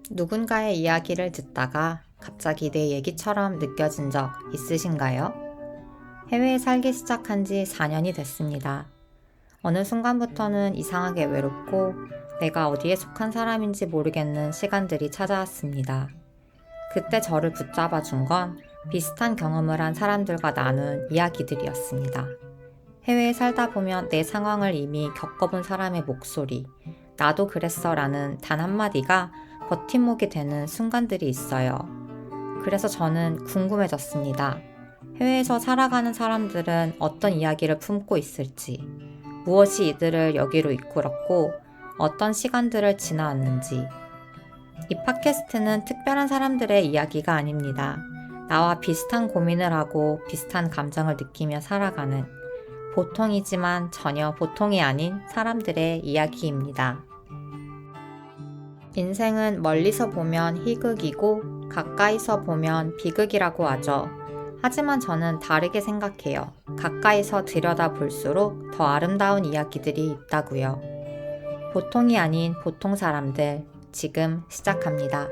누군가의 이야기를 듣다가 갑자기 내 얘기처럼 느껴진 적 있으신가요? 해외에 살기 시작한 지 4년이 됐습니다. 어느 순간부터는 이상하게 외롭고 내가 어디에 속한 사람인지 모르겠는 시간들이 찾아왔습니다. 그때 저를 붙잡아 준 건 비슷한 경험을 한 사람들과 나눈 이야기들이었습니다. 해외에 살다 보면 내 상황을 이미 겪어본 사람의 목소리, 나도 그랬어 라는 단 한마디가 버팀목이 되는 순간들이 있어요. 그래서 저는 궁금해졌습니다. 해외에서 살아가는 사람들은 어떤 이야기를 품고 있을지, 무엇이 이들을 여기로 이끌었고, 어떤 시간들을 지나왔는지. 이 팟캐스트는 특별한 사람들의 이야기가 아닙니다. 나와 비슷한 고민을 하고 비슷한 감정을 느끼며 살아가는 보통이지만 전혀 보통이 아닌 사람들의 이야기입니다. 인생은 멀리서 보면 희극이고 가까이서 보면 비극이라고 하죠. 하지만 저는 다르게 생각해요. 가까이서 들여다볼수록 더 아름다운 이야기들이 있다고요. 보통이 아닌 보통 사람들, 지금 시작합니다.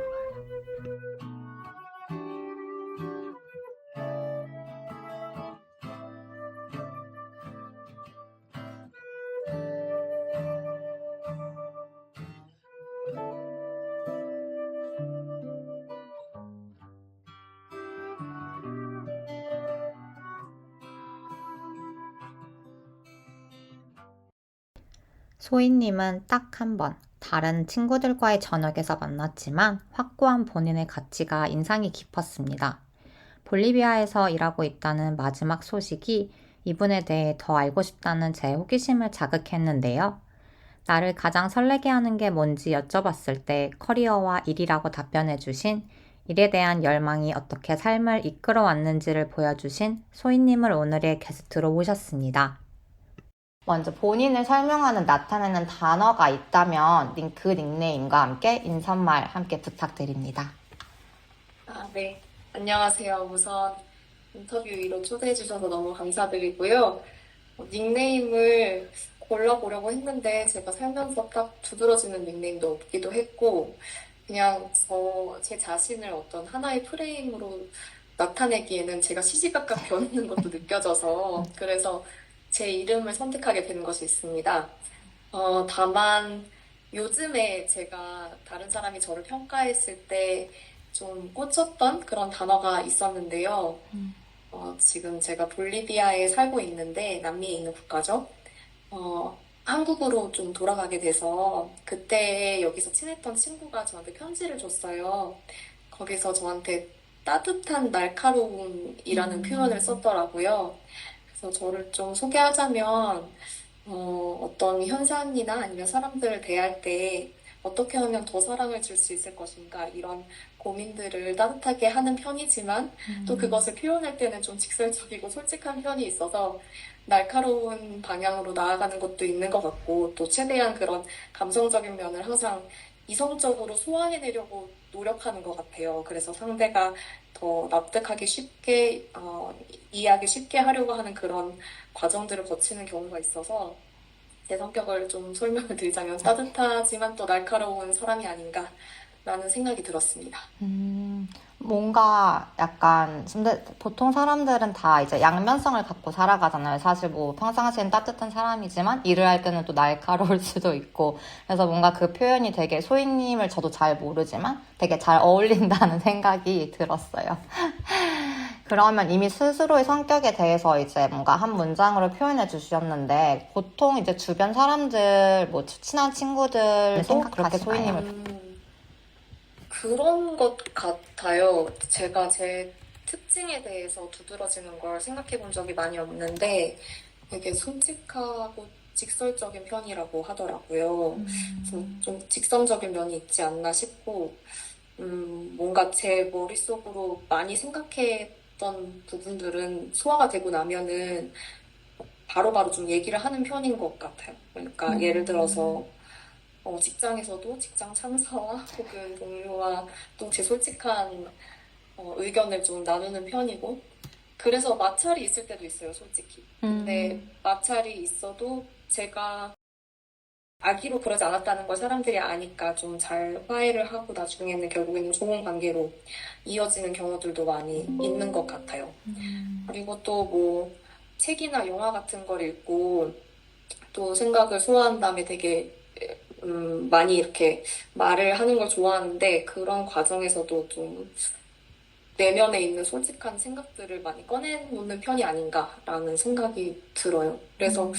소희님은 딱 한 번 다른 친구들과의 저녁에서 만났지만 확고한 본인의 가치가 인상이 깊었습니다. 볼리비아에서 일하고 있다는 마지막 소식이 이분에 대해 더 알고 싶다는 제 호기심을 자극했는데요. 나를 가장 설레게 하는 게 뭔지 여쭤봤을 때 커리어와 일이라고 답변해 주신, 일에 대한 열망이 어떻게 삶을 이끌어 왔는지를 보여주신 소희님을 오늘의 게스트로 모셨습니다. 먼저 본인을 설명하는 나타내는 단어가 있다면 그 닉네임과 함께 인사말 함께 부탁드립니다. 네. 안녕하세요. 우선 인터뷰 위로 초대해 주셔서 너무 감사드리고요. 닉네임을 골라보려고 했는데 제가 살면서 딱 두드러지는 닉네임도 없기도 했고 그냥 제 자신을 어떤 하나의 프레임으로 나타내기에는 제가 시시각각 변하는 것도 느껴져서 그래서 제 이름을 선택하게 된 것이 있습니다. 다만 요즘에 제가 다른 사람이 저를 평가했을 때 좀 꽂혔던 그런 단어가 있었는데요. 지금 제가 볼리비아에 살고 있는데 남미에 있는 국가죠. 한국으로 좀 돌아가게 돼서 그때 여기서 친했던 친구가 저한테 편지를 줬어요. 거기서 저한테 따뜻한 날카로움이라는 표현을 썼더라고요. 그래서 저를 좀 소개하자면 어떤 현상이나 아니면 사람들을 대할 때 어떻게 하면 더 사랑을 줄 수 있을 것인가 이런 고민들을 따뜻하게 하는 편이지만 또 그것을 표현할 때는 좀 직설적이고 솔직한 편이 있어서 날카로운 방향으로 나아가는 것도 있는 것 같고 또 최대한 그런 감성적인 면을 항상 이성적으로 소화해내려고 노력하는 것 같아요. 그래서 상대가 더 납득하기 쉽게 이해하기 쉽게 하려고 하는 그런 과정들을 거치는 경우가 있어서 제 성격을 좀 설명을 드리자면 따뜻하지만 또 날카로운 사람이 아닌가라는 생각이 들었습니다. 뭔가 약간, 근데 보통 사람들은 다 이제 양면성을 갖고 살아가잖아요. 사실 뭐 평상시엔 따뜻한 사람이지만 일을 할 때는 또 날카로울 수도 있고. 그래서 뭔가 그 표현이 되게 소희님을 저도 잘 모르지만 되게 잘 어울린다는 생각이 들었어요. 그러면 이미 스스로의 성격에 대해서 이제 뭔가 한 문장으로 표현해 주셨는데 보통 이제 주변 사람들, 뭐 친한 친구들도 그렇게 소희님을 그런 것 같아요. 제가 제 특징에 대해서 두드러지는 걸 생각해 본 적이 많이 없는데 되게 솔직하고 직설적인 편이라고 하더라고요. 그래서 좀 직선적인 면이 있지 않나 싶고 뭔가 제 머릿속으로 많이 생각했던 부분들은 소화가 되고 나면은 바로바로 좀 얘기를 하는 편인 것 같아요. 그러니까 예를 들어서 직장에서도 직장 상사와 혹은 동료와 또 제 솔직한 의견을 좀 나누는 편이고 그래서 마찰이 있을 때도 있어요, 솔직히. 근데 마찰이 있어도 제가 악의로 그러지 않았다는 걸 사람들이 아니까 좀 잘 화해를 하고 나중에는 결국에는 좋은 관계로 이어지는 경우들도 많이 있는 것 같아요. 그리고 또 뭐 책이나 영화 같은 걸 읽고 또 생각을 소화한 다음에 되게 많이 이렇게 말을 하는 걸 좋아하는데 그런 과정에서도 좀 내면에 있는 솔직한 생각들을 많이 꺼내놓는 편이 아닌가라는 생각이 들어요. 그래서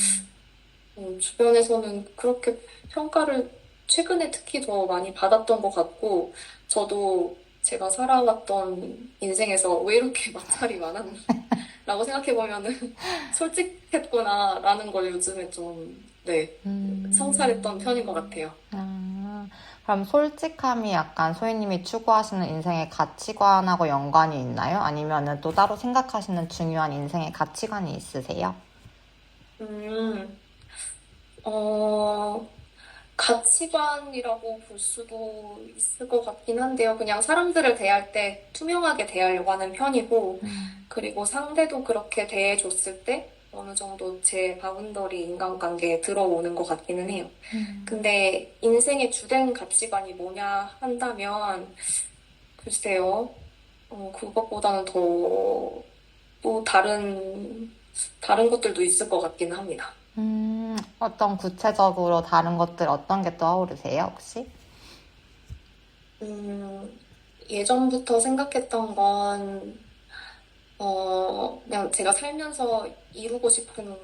주변에서는 그렇게 평가를 최근에 특히 더 많이 받았던 것 같고, 저도 제가 살아왔던 인생에서 왜 이렇게 마찰이 많았나? 라고 생각해보면은 솔직했구나라는 걸 요즘에 좀, 네, 성찰했던 편인 것 같아요. 아, 그럼 솔직함이 약간 소희님이 추구하시는 인생의 가치관하고 연관이 있나요? 아니면은 또 따로 생각하시는 중요한 인생의 가치관이 있으세요? 음, 어, 가치관이라고 볼 수도 있을 것 같긴 한데요. 그냥 사람들을 대할 때 투명하게 대하려고 하는 편이고, 그리고 상대도 그렇게 대해줬을 때 어느 정도 제 바운더리 인간관계에 들어오는 것 같기는 해요. 근데 인생의 주된 가치관이 뭐냐 한다면, 글쎄요, 그것보다는 더 또 다른 것들도 있을 것 같기는 합니다. 어떤 구체적으로 다른 것들 어떤 게 떠오르세요, 혹시? 음, 예전부터 생각했던 건, 그냥 제가 살면서 이루고 싶은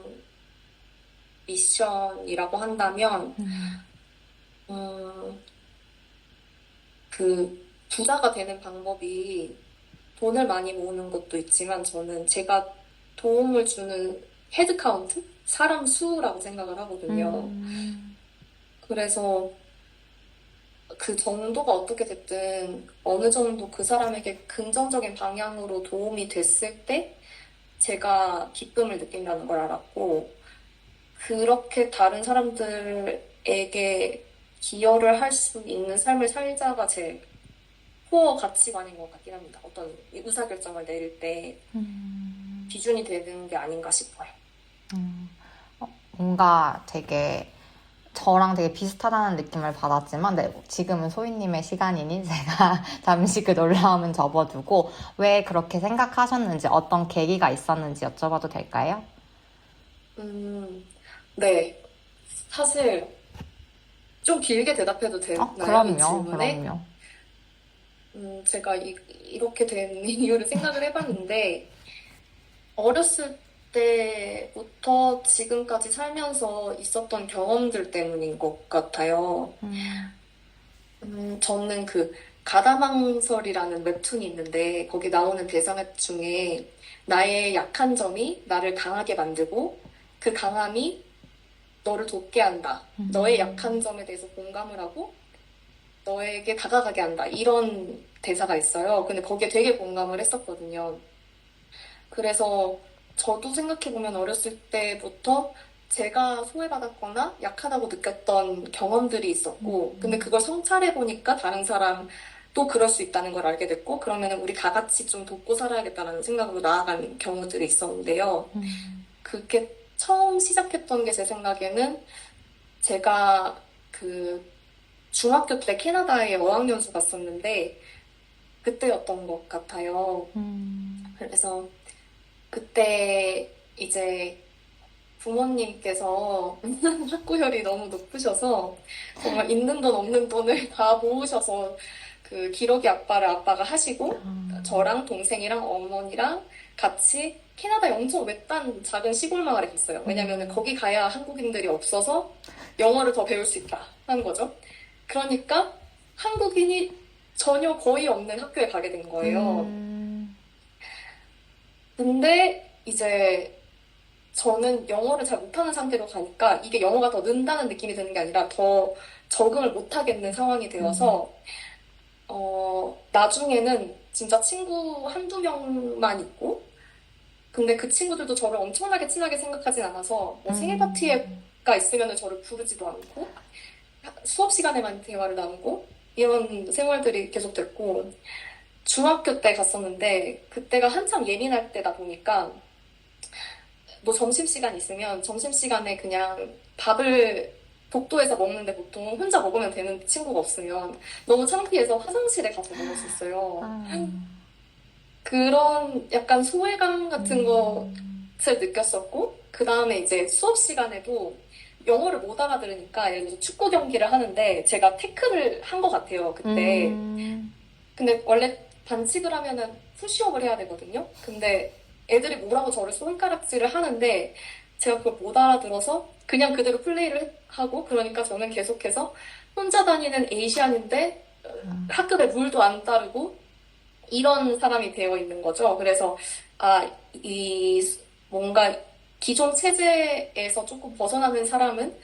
미션이라고 한다면, 음, 그, 부자가 되는 방법이 돈을 많이 모으는 것도 있지만, 저는 제가 도움을 주는 헤드카운트? 사람 수라고 생각을 하거든요. 그래서 그 정도가 어떻게 됐든 어느 정도 그 사람에게 긍정적인 방향으로 도움이 됐을 때 제가 기쁨을 느낀다는 걸 알았고, 그렇게 다른 사람들에게 기여를 할 수 있는 삶을 살자가 제 코어 가치관인 것 같긴 합니다. 어떤 의사결정을 내릴 때 기준이 되는 게 아닌가 싶어요. 뭔가 되게 저랑 되게 비슷하다는 느낌을 받았지만, 네, 지금은 소희님의 시간이니 제가 잠시 그 놀라움은 접어두고 왜 그렇게 생각하셨는지, 어떤 계기가 있었는지 여쭤봐도 될까요? 음, 네. 사실 좀 길게 대답해도 되나요? 이 그럼요, 질문에? 그럼요. 제가 이렇게 된 이유를 생각을 해봤는데, 어렸을 때부터 지금까지 살면서 있었던 경험들 때문인 것 같아요. 저는 그 가다망설이라는 웹툰이 있는데, 거기 나오는 대사 중에 나의 약한 점이 나를 강하게 만들고, 그 강함이 너를 돋게 한다. 너의 약한 점에 대해서 공감을 하고, 너에게 다가가게 한다. 이런 대사가 있어요. 근데 거기에 되게 공감을 했었거든요. 그래서 저도 생각해보면 어렸을 때부터 제가 소외받았거나 약하다고 느꼈던 경험들이 있었고, 근데 그걸 성찰해보니까 다른 사람 또 그럴 수 있다는 걸 알게 됐고, 그러면 우리 다 같이 좀 돕고 살아야겠다는 생각으로 나아간 경우들이 있었는데요. 그게 처음 시작했던 게 제 생각에는 제가 그 중학교 때 캐나다에 어학연수 갔었는데, 그때였던 것 같아요. 그래서 그때 이제 부모님께서 학구열이 너무 높으셔서 정말 있는 돈 없는 돈을 다 모으셔서 그 기러기 아빠를 아빠가 하시고 저랑 동생이랑 어머니랑 같이 캐나다 엄청 외딴 작은 시골 마을에 갔어요. 왜냐면은 거기 가야 한국인들이 없어서 영어를 더 배울 수 있다 하는 거죠. 그러니까 한국인이 전혀 거의 없는 학교에 가게 된 거예요. 근데 이제 저는 영어를 잘 못하는 상태로 가니까 이게 영어가 더 는다는 느낌이 드는 게 아니라 더 적응을 못하겠는 상황이 되어서 나중에는 진짜 친구 한두 명만 있고 근데 그 친구들도 저를 엄청나게 친하게 생각하진 않아서 뭐 생일 파티가 있으면 저를 부르지도 않고 수업 시간에만 대화를 나누고 이런 생활들이 계속 됐고 중학교 때 갔었는데 그때가 한참 예민할 때다 보니까 뭐 점심시간 있으면 점심시간에 그냥 밥을 복도에서 먹는데 보통 혼자 먹으면 되는 친구가 없으면 너무 창피해서 화장실에 가서 먹었었어요. 그런 약간 소외감 같은 것을 느꼈었고, 그 다음에 이제 수업 시간에도 영어를 못 알아들으니까 예를 들어서 축구 경기를 하는데 제가 태클을 한 것 같아요, 그때. 근데 원래 반칙을 하면은 푸시업을 해야 되거든요. 근데 애들이 뭐라고 저를 손가락질을 하는데 제가 그걸 못 알아들어서 그냥 그대로 플레이를 하고, 그러니까 저는 계속해서 혼자 다니는 에이시안인데 학급에 룰도 안 따르고 이런 사람이 되어 있는 거죠. 그래서 이 뭔가 기존 체제에서 조금 벗어나는 사람은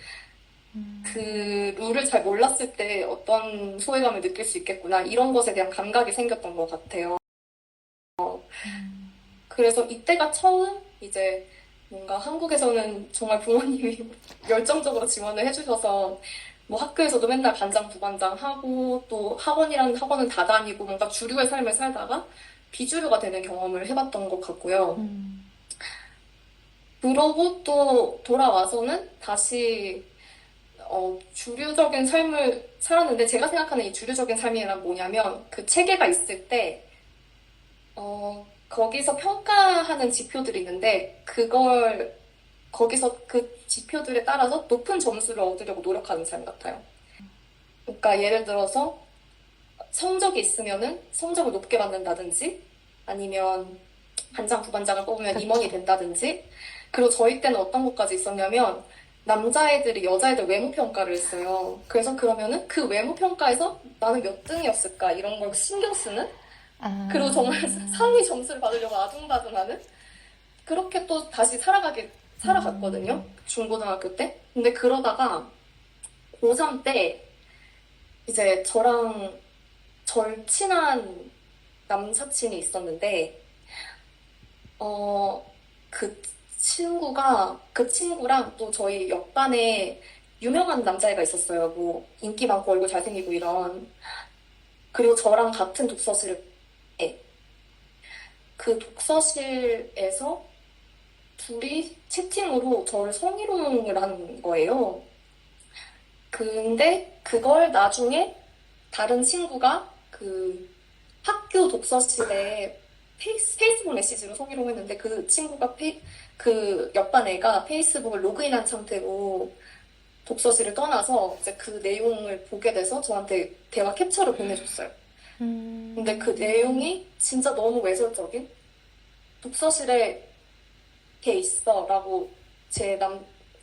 그 룰을 잘 몰랐을 때 어떤 소외감을 느낄 수 있겠구나, 이런 것에 대한 감각이 생겼던 것 같아요. 그래서 이때가 처음 이제 뭔가 한국에서는 정말 부모님이 열정적으로 지원을 해주셔서 뭐 학교에서도 맨날 반장 부반장 하고 또 학원이라는 학원은 다 다니고 뭔가 주류의 삶을 살다가 비주류가 되는 경험을 해봤던 것 같고요. 그러고 또 돌아와서는 다시 주류적인 삶을 살았는데, 제가 생각하는 이 주류적인 삶이란 뭐냐면 그 체계가 있을 때 거기서 평가하는 지표들이 있는데 그걸 거기서 그 지표들에 따라서 높은 점수를 얻으려고 노력하는 삶 같아요. 그러니까 예를 들어서 성적이 있으면은 성적을 높게 받는다든지, 아니면 반장 부반장을 뽑으면 임원이 된다든지. 그리고 저희 때는 어떤 것까지 있었냐면 남자애들이 여자애들 외모 평가를 했어요. 그래서 그러면은 그 외모 평가에서 나는 몇 등이었을까 이런 걸 신경 쓰는, 그리고 정말 상위 점수를 받으려고 아둥바둥하는, 그렇게 또 다시 살아갔거든요. 중고등학교 때. 근데 그러다가 고3 때 이제 저랑 절친한 남사친이 있었는데, 그 그 친구랑 또 저희 옆반에 유명한 남자애가 있었어요. 뭐 인기 많고 얼굴 잘생기고 이런. 그리고 저랑 같은 독서실에, 그 독서실에서 둘이 채팅으로 저를 성희롱을 한 거예요. 근데 그걸 나중에 다른 친구가 그 학교 독서실에 페이스북 메시지로 성희롱했는데, 그 친구가 그 옆반 애가 페이스북을 로그인한 상태로 독서실을 떠나서 이제 그 내용을 보게 돼서 저한테 대화 캡처를 보내줬어요. 근데 그 내용이 진짜 너무 외설적인, 독서실에 걔 있어 라고 제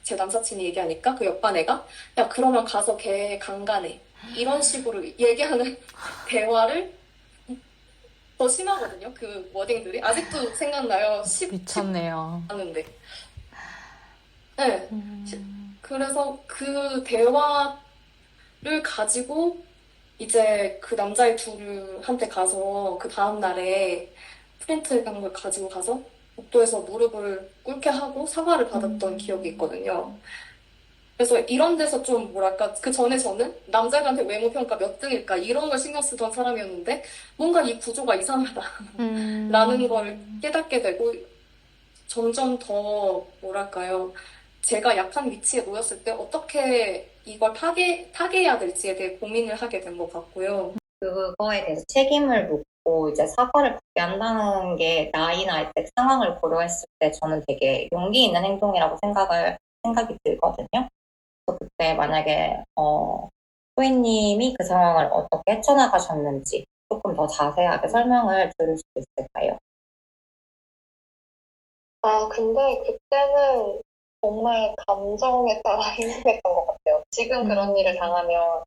남사친이 얘기하니까 그 옆반 애가 야 그러면 가서 걔 강간해, 이런 식으로 얘기하는 대화를, 더 심하거든요. 그 워딩들이 아직도 생각나요. 미쳤네요. 않은데. 네. 그래서 그 대화를 가지고 이제 그 남자애 둘한테 가서 그 다음 날에 프린트 간 걸 가지고 가서 복도에서 무릎을 꿇게 하고 사과를 받았던 기억이 있거든요. 그래서 이런 데서 좀 뭐랄까, 그 전에 저는 남자들한테 외모 평가 몇 등일까 이런 걸 신경 쓰던 사람이었는데 뭔가 이 구조가 이상하다라는 걸 깨닫게 되고, 점점 더 뭐랄까요, 제가 약한 위치에 놓였을 때 어떻게 이걸 타개해야 될지에 대해 고민을 하게 된 것 같고요. 그거에 대해서 책임을 묻고 이제 사과를 받게 한다는 게 나이나 이때 상황을 고려했을 때 저는 되게 용기 있는 행동이라고 생각이 들거든요. 그래서 그때 만약에 소희님이 그 상황을 어떻게 헤쳐나가셨는지 조금 더 자세하게 설명을 들을 수 있을까요? 근데 그때는 정말 감정에 따라 행동했던 것 같아요. 지금 그런 일을 당하면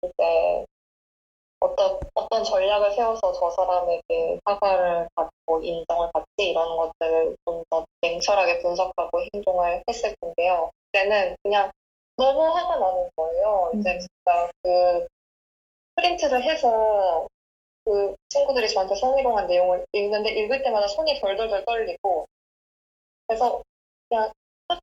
이제 어떤 전략을 세워서 저 사람에게 사과를 받고 인정을 받지, 이런 것들을 좀 더 냉철하게 분석하고 행동을 했을 텐데요. 그때는 그냥 너무 화가 나는 거예요. 이제 진짜 그 프린트를 해서 그 친구들이 저한테 성희롱한 내용을 읽는데 읽을 때마다 손이 덜덜덜 떨리고, 그래서 그냥 딱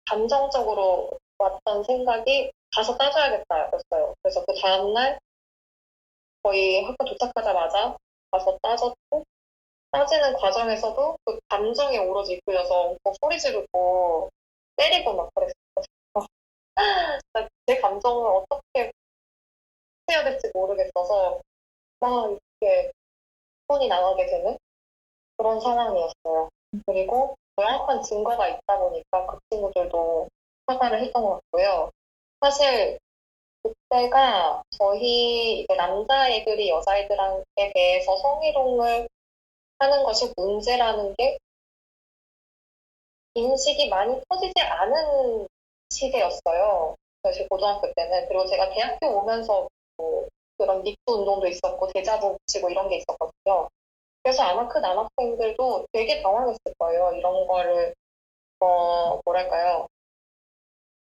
감정적으로 왔던 생각이 가서 따져야겠다였어요. 그래서 그 다음날 거의 학교 도착하자마자 가서 따졌고, 따지는 과정에서도 그 감정에 오로지 이끌려서 엄청 소리 지르고 때리고 막 그랬어요. 제 감정을 어떻게 해야 될지 모르겠어서 막 이렇게 손이 나가게 되는 그런 상황이었어요. 그리고 명확한 증거가 있다 보니까 그 친구들도 사과를 했던 것 같고요. 사실 그때가 저희 이제 남자애들이 여자애들에 대해서 성희롱을 하는 것이 문제라는 게 인식이 많이 퍼지지 않은 시대였어요. 사실 고등학교 때는. 그리고 제가 대학교 오면서 뭐 그런 닉스 운동도 있었고 대자보 붙이고 이런 게 있었거든요. 그래서 아마 그 남학생들도 되게 당황했을 거예요. 이런 거를 뭐랄까요?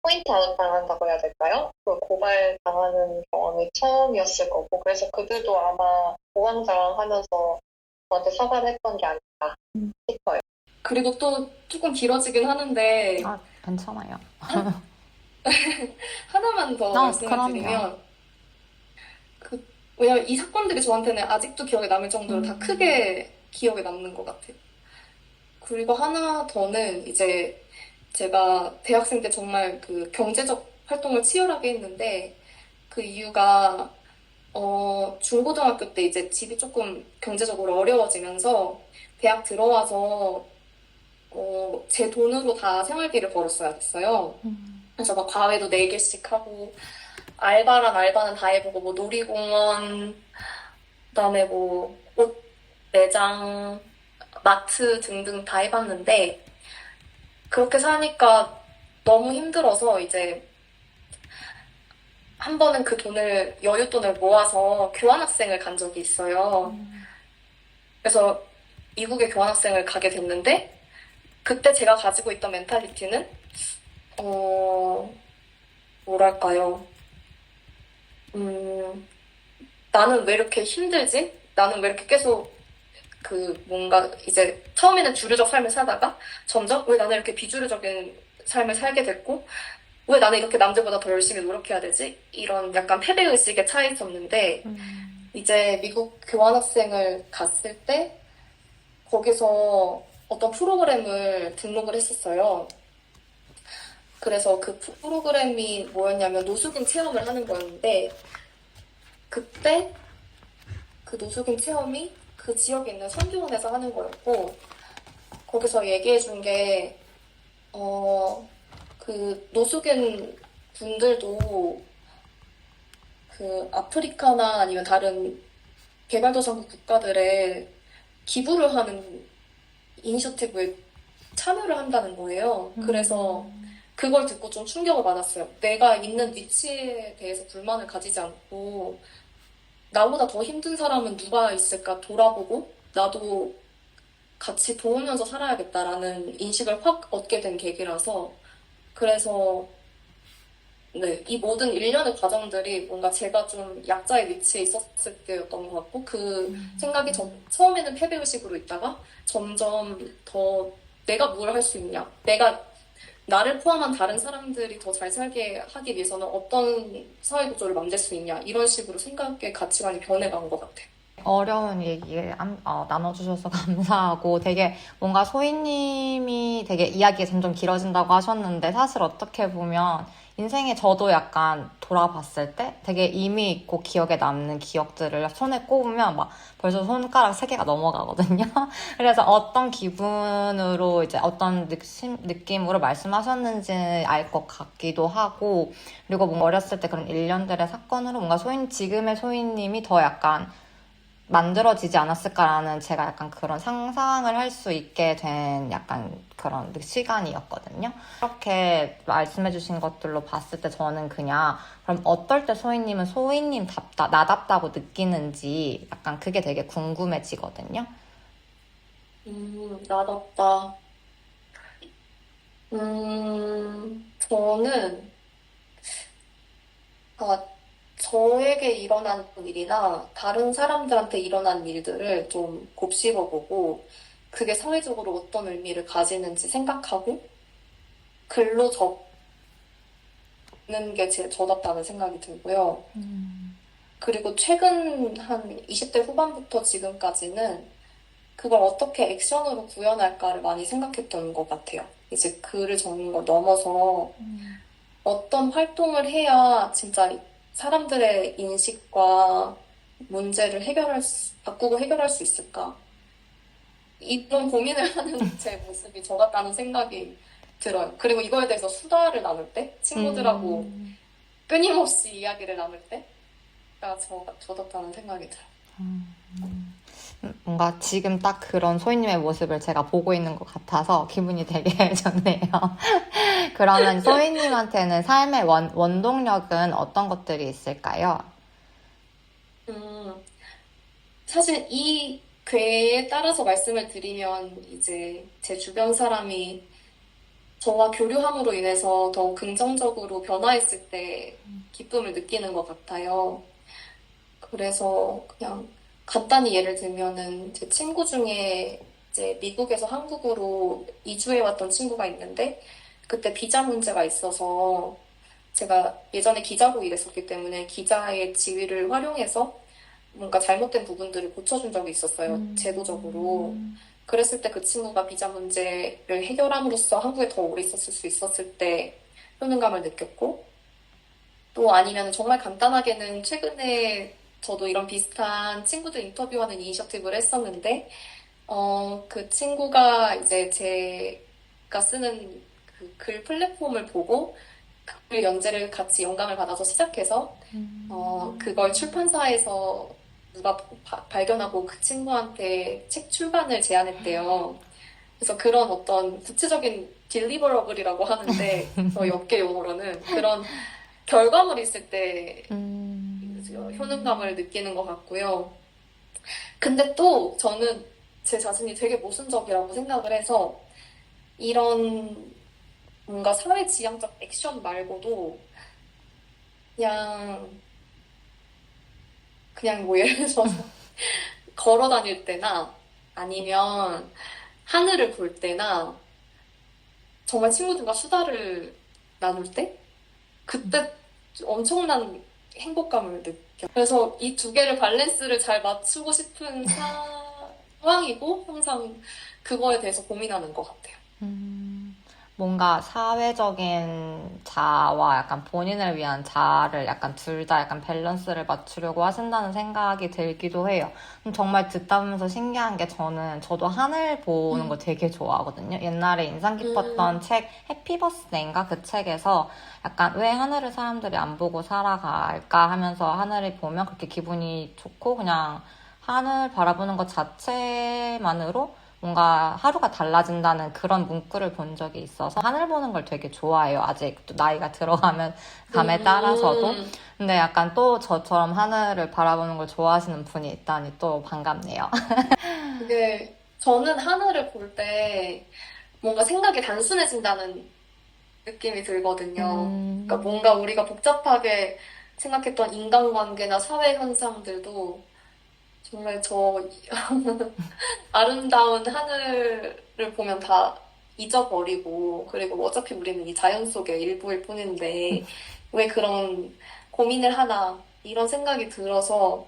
포인트 아웃 당한다고 해야 될까요? 그 고발 당하는 경험이 처음이었을 거고, 그래서 그들도 아마 우왕좌왕하면서 저한테 사과를 했던 게 아닐까 싶어요. 그리고 또 조금 길어지긴 하는데 아, 괜찮아요. 하나만 더 말씀을 그럼요. 드리면 왜냐면 이 사건들이 저한테는 아직도 기억에 남을 정도로 다 크게 기억에 남는 것 같아요. 그리고 하나 더는 이제 제가 대학생 때 정말 그 경제적 활동을 치열하게 했는데 그 이유가 중고등학교 때 이제 집이 조금 경제적으로 어려워지면서 대학 들어와서 제 돈으로 다 생활비를 벌었어야 됐어요. 그래서 막 과외도 4개씩 하고 알바란 알바는 다 해보고 뭐 놀이공원 그다음에 뭐 옷 매장 마트 등등 다 해봤는데 그렇게 사니까 너무 힘들어서 이제 한 번은 그 돈을 여윳돈을 모아서 교환학생을 간 적이 있어요. 그래서 미국에 교환학생을 가게 됐는데 그때 제가 가지고 있던 멘탈리티는 뭐랄까요? 나는 왜 이렇게 힘들지? 나는 왜 이렇게 계속 뭔가 이제 처음에는 주류적 삶을 살다가 점점 왜 나는 이렇게 비주류적인 삶을 살게 됐고 왜 나는 이렇게 남들보다 더 열심히 노력해야 되지? 이런 약간 패배의식에 차 있었는데 이제 미국 교환학생을 갔을 때 거기서 어떤 프로그램을 등록을 했었어요. 그래서 그 프로그램이 뭐였냐면 노숙인 체험을 하는 거였는데 그때 그 노숙인 체험이 그 지역에 있는 선교원에서 하는 거였고 거기서 얘기해 준 게 그 노숙인 분들도 그 아프리카나 아니면 다른 개발도상국 국가들에 기부를 하는 이니셔티브에 참여를 한다는 거예요. 그래서 그걸 듣고 좀 충격을 받았어요. 내가 있는 위치에 대해서 불만을 가지지 않고 나보다 더 힘든 사람은 누가 있을까 돌아보고 나도 같이 도우면서 살아야겠다라는 인식을 확 얻게 된 계기라서 그래서 네, 이 모든 일련의 과정들이 뭔가 제가 좀 약자의 위치에 있었을 때였던 것 같고 그 생각이 처음에는 패배의식으로 있다가 점점 더 내가 뭘 할 수 있냐 내가 나를 포함한 다른 사람들이 더 잘 살게 하기 위해서는 어떤 사회 구조를 만들 수 있냐 이런 식으로 생각의 가치관이 변해간 것 같아요. 어려운 얘기 나눠주셔서 감사하고 되게 뭔가 소희님이 되게 이야기가 점점 길어진다고 하셨는데 사실 어떻게 보면 인생에 저도 약간 돌아봤을 때 되게 의미 있고 기억에 남는 기억들을 손에 꼽으면 막 벌써 손가락 3개가 넘어가거든요. 그래서 어떤 기분으로 이제 어떤 느낌으로 말씀하셨는지 알 것 같기도 하고 그리고 뭔가 어렸을 때 그런 일련들의 사건으로 뭔가 지금의 소희님이 더 약간 만들어지지 않았을까라는 제가 약간 그런 상상을 할 수 있게 된 약간 그런 시간이었거든요. 이렇게 말씀해주신 것들로 봤을 때 저는 그냥 그럼 어떨 때 소희님은 소희님답다, 나답다고 느끼는지 약간 그게 되게 궁금해지거든요. 나답다. 저는 저에게 일어난 일이나 다른 사람들한테 일어난 일들을 좀 곱씹어보고 그게 사회적으로 어떤 의미를 가지는지 생각하고 글로 적는 게 저답다는 생각이 들고요. 그리고 최근 한 20대 후반부터 지금까지는 그걸 어떻게 액션으로 구현할까를 많이 생각했던 것 같아요. 이제 글을 적는 걸 넘어서 어떤 활동을 해야 진짜 사람들의 인식과 문제를 바꾸고 해결할 수 있을까? 이런 고민을 하는 제 모습이 저 같다는 생각이 들어요. 그리고 이거에 대해서 수다를 나눌 때, 친구들하고 끊임없이 이야기를 나눌 때가 저같다는 생각이 들어요. 뭔가 지금 딱 그런 소희님의 모습을 제가 보고 있는 것 같아서 기분이 되게 좋네요. 그러면 소희님한테는 삶의 원동력은 어떤 것들이 있을까요? 음, 사실 이 괴에 따라서 말씀을 드리면 이제 제 주변 사람이 저와 교류함으로 인해서 더 긍정적으로 변화했을 때 기쁨을 느끼는 것 같아요. 그래서 그냥 간단히 예를 들면은 제 친구 중에 이제 미국에서 한국으로 이주해 왔던 친구가 있는데 그때 비자 문제가 있어서 제가 예전에 기자로 일했었기 때문에 기자의 지위를 활용해서 뭔가 잘못된 부분들을 고쳐준 적이 있었어요. 제도적으로. 그랬을 때 그 친구가 비자 문제를 해결함으로써 한국에 더 오래 있었을 수 있었을 때 효능감을 느꼈고 또 아니면 정말 간단하게는 최근에 저도 이런 비슷한 친구들 인터뷰하는 이니셔티브를 했었는데 그 친구가 이제 제가 쓰는 그 글 플랫폼을 보고 글 연재를 같이 영감을 받아서 시작해서 그걸 출판사에서 누가 발견하고 그 친구한테 책 출간을 제안했대요. 그래서 그런 어떤 구체적인 딜리버러블이라고 하는데 저희 업계 용어로는 그런 결과물이 있을 때 효능감을 느끼는 것 같고요. 근데 또 저는 제 자신이 되게 모순적이라고 생각을 해서 이런 뭔가 사회지향적 액션 말고도 그냥 뭐 예를 들어서 걸어 다닐 때나 아니면 하늘을 볼 때나 정말 친구들과 수다를 나눌 때 그때 엄청난 행복감을 느껴요. 그래서 이 두 개를 밸런스를 잘 맞추고 싶은 상황이고 항상 그거에 대해서 고민하는 것 같아요. 뭔가 사회적인 자아와 약간 본인을 위한 자아를 약간 둘 다 약간 밸런스를 맞추려고 하신다는 생각이 들기도 해요. 정말 듣다 보면서 신기한 게 저도 하늘 보는 거 되게 좋아하거든요. 옛날에 인상 깊었던 책 해피 버스데이인가 그 책에서 약간 왜 하늘을 사람들이 안 보고 살아갈까 하면서 하늘을 보면 그렇게 기분이 좋고 그냥 하늘 바라보는 것 자체만으로 뭔가 하루가 달라진다는 그런 문구를 본 적이 있어서 하늘 보는 걸 되게 좋아해요. 아직 또 나이가 들어가면 감에 따라서도. 근데 약간 또 저처럼 하늘을 바라보는 걸 좋아하시는 분이 있다니 또 반갑네요. 그게 저는 하늘을 볼 때 뭔가 생각이 단순해진다는 느낌이 들거든요. 그러니까 뭔가 우리가 복잡하게 생각했던 인간관계나 사회 현상들도 정말 저 아름다운 하늘을 보면 다 잊어버리고 그리고 어차피 우리는 이 자연 속의 일부일 뿐인데 왜 그런 고민을 하나 이런 생각이 들어서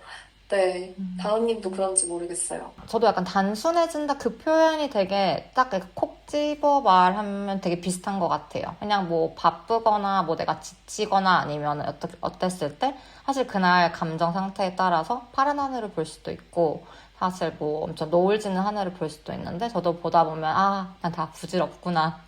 네, 다은님도 그런지 모르겠어요. 저도 약간 단순해진다 그 표현이 되게 딱 이렇게 콕 집어 말하면 되게 비슷한 것 같아요. 그냥 뭐 바쁘거나 뭐 내가 지치거나 아니면 어땠을 때 사실 그날 감정 상태에 따라서 파란 하늘을 볼 수도 있고 사실 뭐 엄청 노을 지는 하늘을 볼 수도 있는데 저도 보다 보면 그냥 다 부질없구나.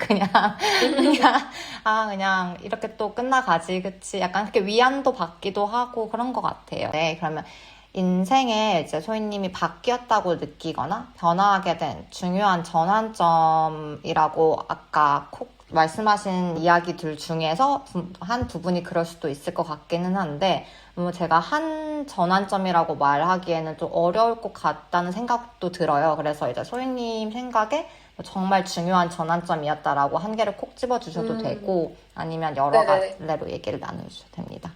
그냥 이렇게 또 끝나가지 그치? 약간 그렇게 위안도 받기도 하고 그런 것 같아요. 네, 그러면 인생에 이제 소희님이 바뀌었다고 느끼거나 변화하게 된 중요한 전환점이라고 아까 콕 말씀하신 이야기들 중에서 한 부분이 그럴 수도 있을 것 같기는 한데 제가 한 전환점이라고 말하기에는 좀 어려울 것 같다는 생각도 들어요. 그래서 이제 소희님 생각에 정말 중요한 전환점이었다라고 한 개를 콕 집어주셔도 되고 아니면 여러 네네. 가지로 얘기를 나누셔도 됩니다.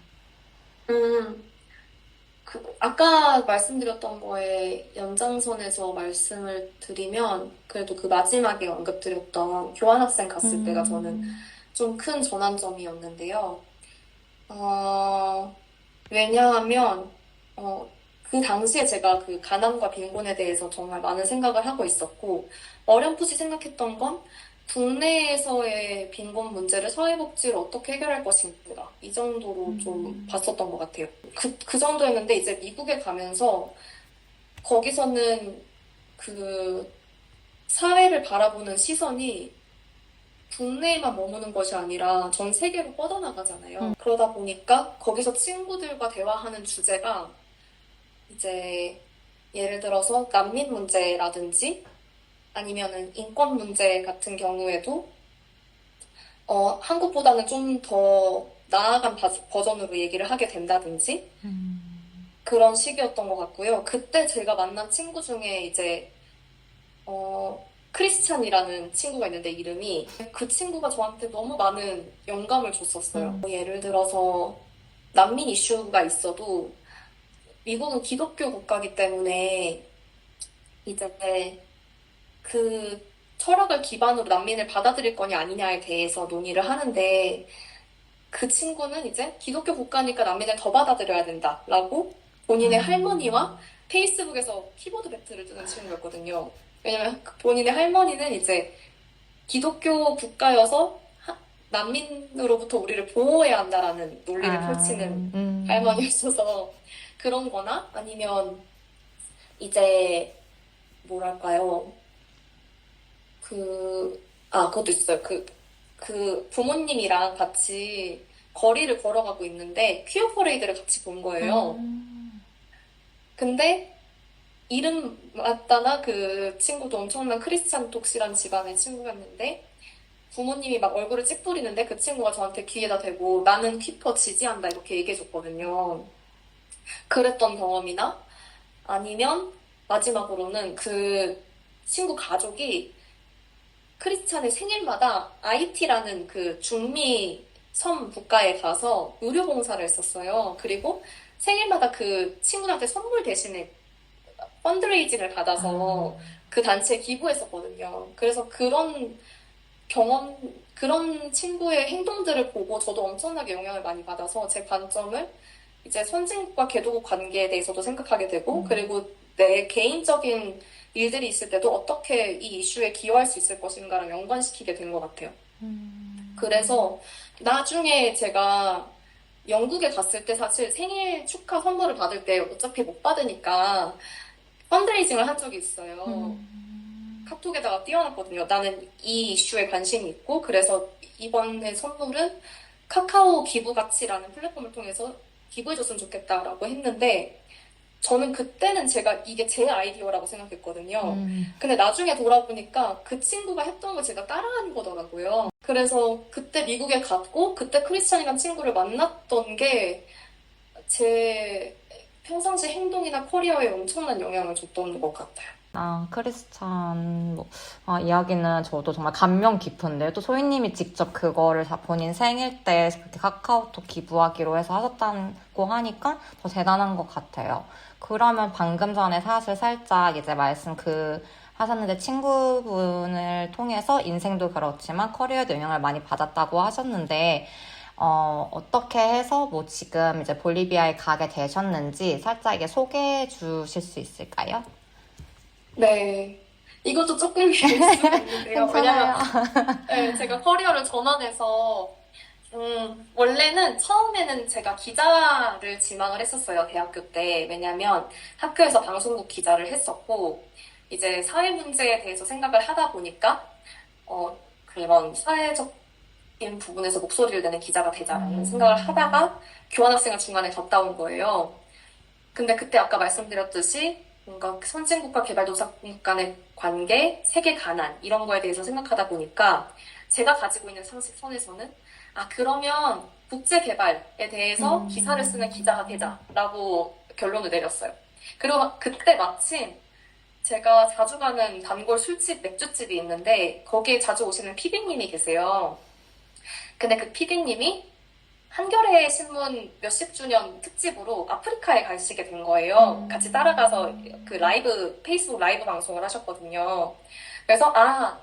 아까 말씀드렸던 거에 연장선에서 말씀을 드리면 그래도 그 마지막에 언급드렸던 교환학생 갔을 때가 저는 좀 큰 전환점이었는데요. 왜냐하면 그 당시에 제가 그 가난과 빈곤에 대해서 정말 많은 생각을 하고 있었고 어렴풋이 생각했던 건 국내에서의 빈곤 문제를 사회복지를 어떻게 해결할 것인가 이 정도로 좀 봤었던 것 같아요. 그 정도였는데 이제 미국에 가면서 거기서는 그 사회를 바라보는 시선이 국내에만 머무는 것이 아니라 전 세계로 뻗어나가잖아요. 그러다 보니까 거기서 친구들과 대화하는 주제가 이제 예를 들어서 난민 문제라든지 아니면은 인권 문제 같은 경우에도 한국보다는 좀 더 나아간 버전으로 얘기를 하게 된다든지 그런 시기였던 것 같고요. 그때 제가 만난 친구 중에 이제 크리스찬이라는 친구가 있는데 이름이 그 친구가 저한테 너무 많은 영감을 줬었어요. 예를 들어서 난민 이슈가 있어도 미국은 기독교 국가이기 때문에 이제 그 철학을 기반으로 난민을 받아들일 거냐 아니냐에 대해서 논의를 하는데 그 친구는 이제 기독교 국가니까 난민을 더 받아들여야 된다라고 본인의 할머니와 페이스북에서 키보드 배틀을 뜨는 친구였거든요. 왜냐면 본인의 할머니는 이제 기독교 국가여서 난민으로부터 우리를 보호해야 한다라는 논리를 펼치는 할머니였어서 그런 거나 아니면 이제 뭐랄까요. 그것도 있어요. 그 부모님이랑 같이 거리를 걸어가고 있는데 퀴어 퍼레이드를 같이 본 거예요. 근데 이름 맞다나 그 친구도 엄청난 크리스찬 독실한 집안의 친구였는데 부모님이 막 얼굴을 찌푸리는데 그 친구가 저한테 귀에다 대고 나는 퀴퍼 지지한다 이렇게 얘기해줬거든요. 그랬던 경험이나 아니면 마지막으로는 그 친구 가족이 크리스찬의 생일마다 아이티라는 그 중미 섬 국가에 가서 의료봉사를 했었어요. 그리고 생일마다 그 친구한테 선물 대신에 펀드레이징을 받아서 그 단체에 기부했었거든요. 그래서 그런 경험, 그런 친구의 행동들을 보고 저도 엄청나게 영향을 많이 받아서 제 관점을 이제 선진국과 개도국 관계에 대해서도 생각하게 되고 그리고 내 개인적인 일들이 있을 때도 어떻게 이 이슈에 기여할 수 있을 것인가랑 연관시키게 된 것 같아요. 그래서 나중에 제가 영국에 갔을 때 사실 생일 축하 선물을 받을 때 어차피 못 받으니까 펀드레이징을 한 적이 있어요. 카톡에다가 띄워놨거든요. 나는 이 이슈에 관심이 있고 그래서 이번에 선물은 카카오 기부가치라는 플랫폼을 통해서 기부해줬으면 좋겠다라고 했는데 저는 그때는 제가 이게 제 아이디어라고 생각했거든요. 근데 나중에 돌아보니까 그 친구가 했던 걸 제가 따라한 거더라고요. 그래서 그때 미국에 갔고 그때 크리스찬이라는 친구를 만났던 게 제 평상시 행동이나 커리어에 엄청난 영향을 줬던 것 같아요. 크리스찬 이야기는 저도 정말 감명 깊은데 또 소희님이 직접 그거를 본인 생일 때 그렇게 카카오톡 기부하기로 해서 하셨다고 하니까 더 대단한 것 같아요. 그러면 방금 전에 사실 살짝 이제 하셨는데 친구분을 통해서 인생도 그렇지만 커리어에도 영향을 많이 받았다고 하셨는데 어떻게 해서 지금 이제 볼리비아에 가게 되셨는지 살짝 이게 소개해 주실 수 있을까요? 네. 이것도 조금 있을 수 있는데요. 왜냐면 네, 제가 커리어를 전환해서 원래는 처음에는 제가 기자를 지망을 했었어요. 대학교 때. 왜냐면 학교에서 방송국 기자를 했었고 이제 사회 문제에 대해서 생각을 하다 보니까 그런 사회적인 부분에서 목소리를 내는 기자가 되자라는 생각을 하다가 교환학생을 중간에 갔다 온 거예요. 근데 그때 아까 말씀드렸듯이 뭔가 선진국과 개발도상국 간의 관계, 세계 가난 이런 거에 대해서 생각하다 보니까 제가 가지고 있는 상식선에서는 그러면 국제개발에 대해서 기사를 쓰는 기자가 되자라고 결론을 내렸어요. 그리고 그때 마침 제가 자주 가는 단골 술집, 맥주집이 있는데 거기에 자주 오시는 PD님이 계세요. 근데 그 PD님이 한겨레 신문 몇십 주년 특집으로 아프리카에 가시게 된 거예요. 같이 따라가서 그 페이스북 라이브 방송을 하셨거든요. 그래서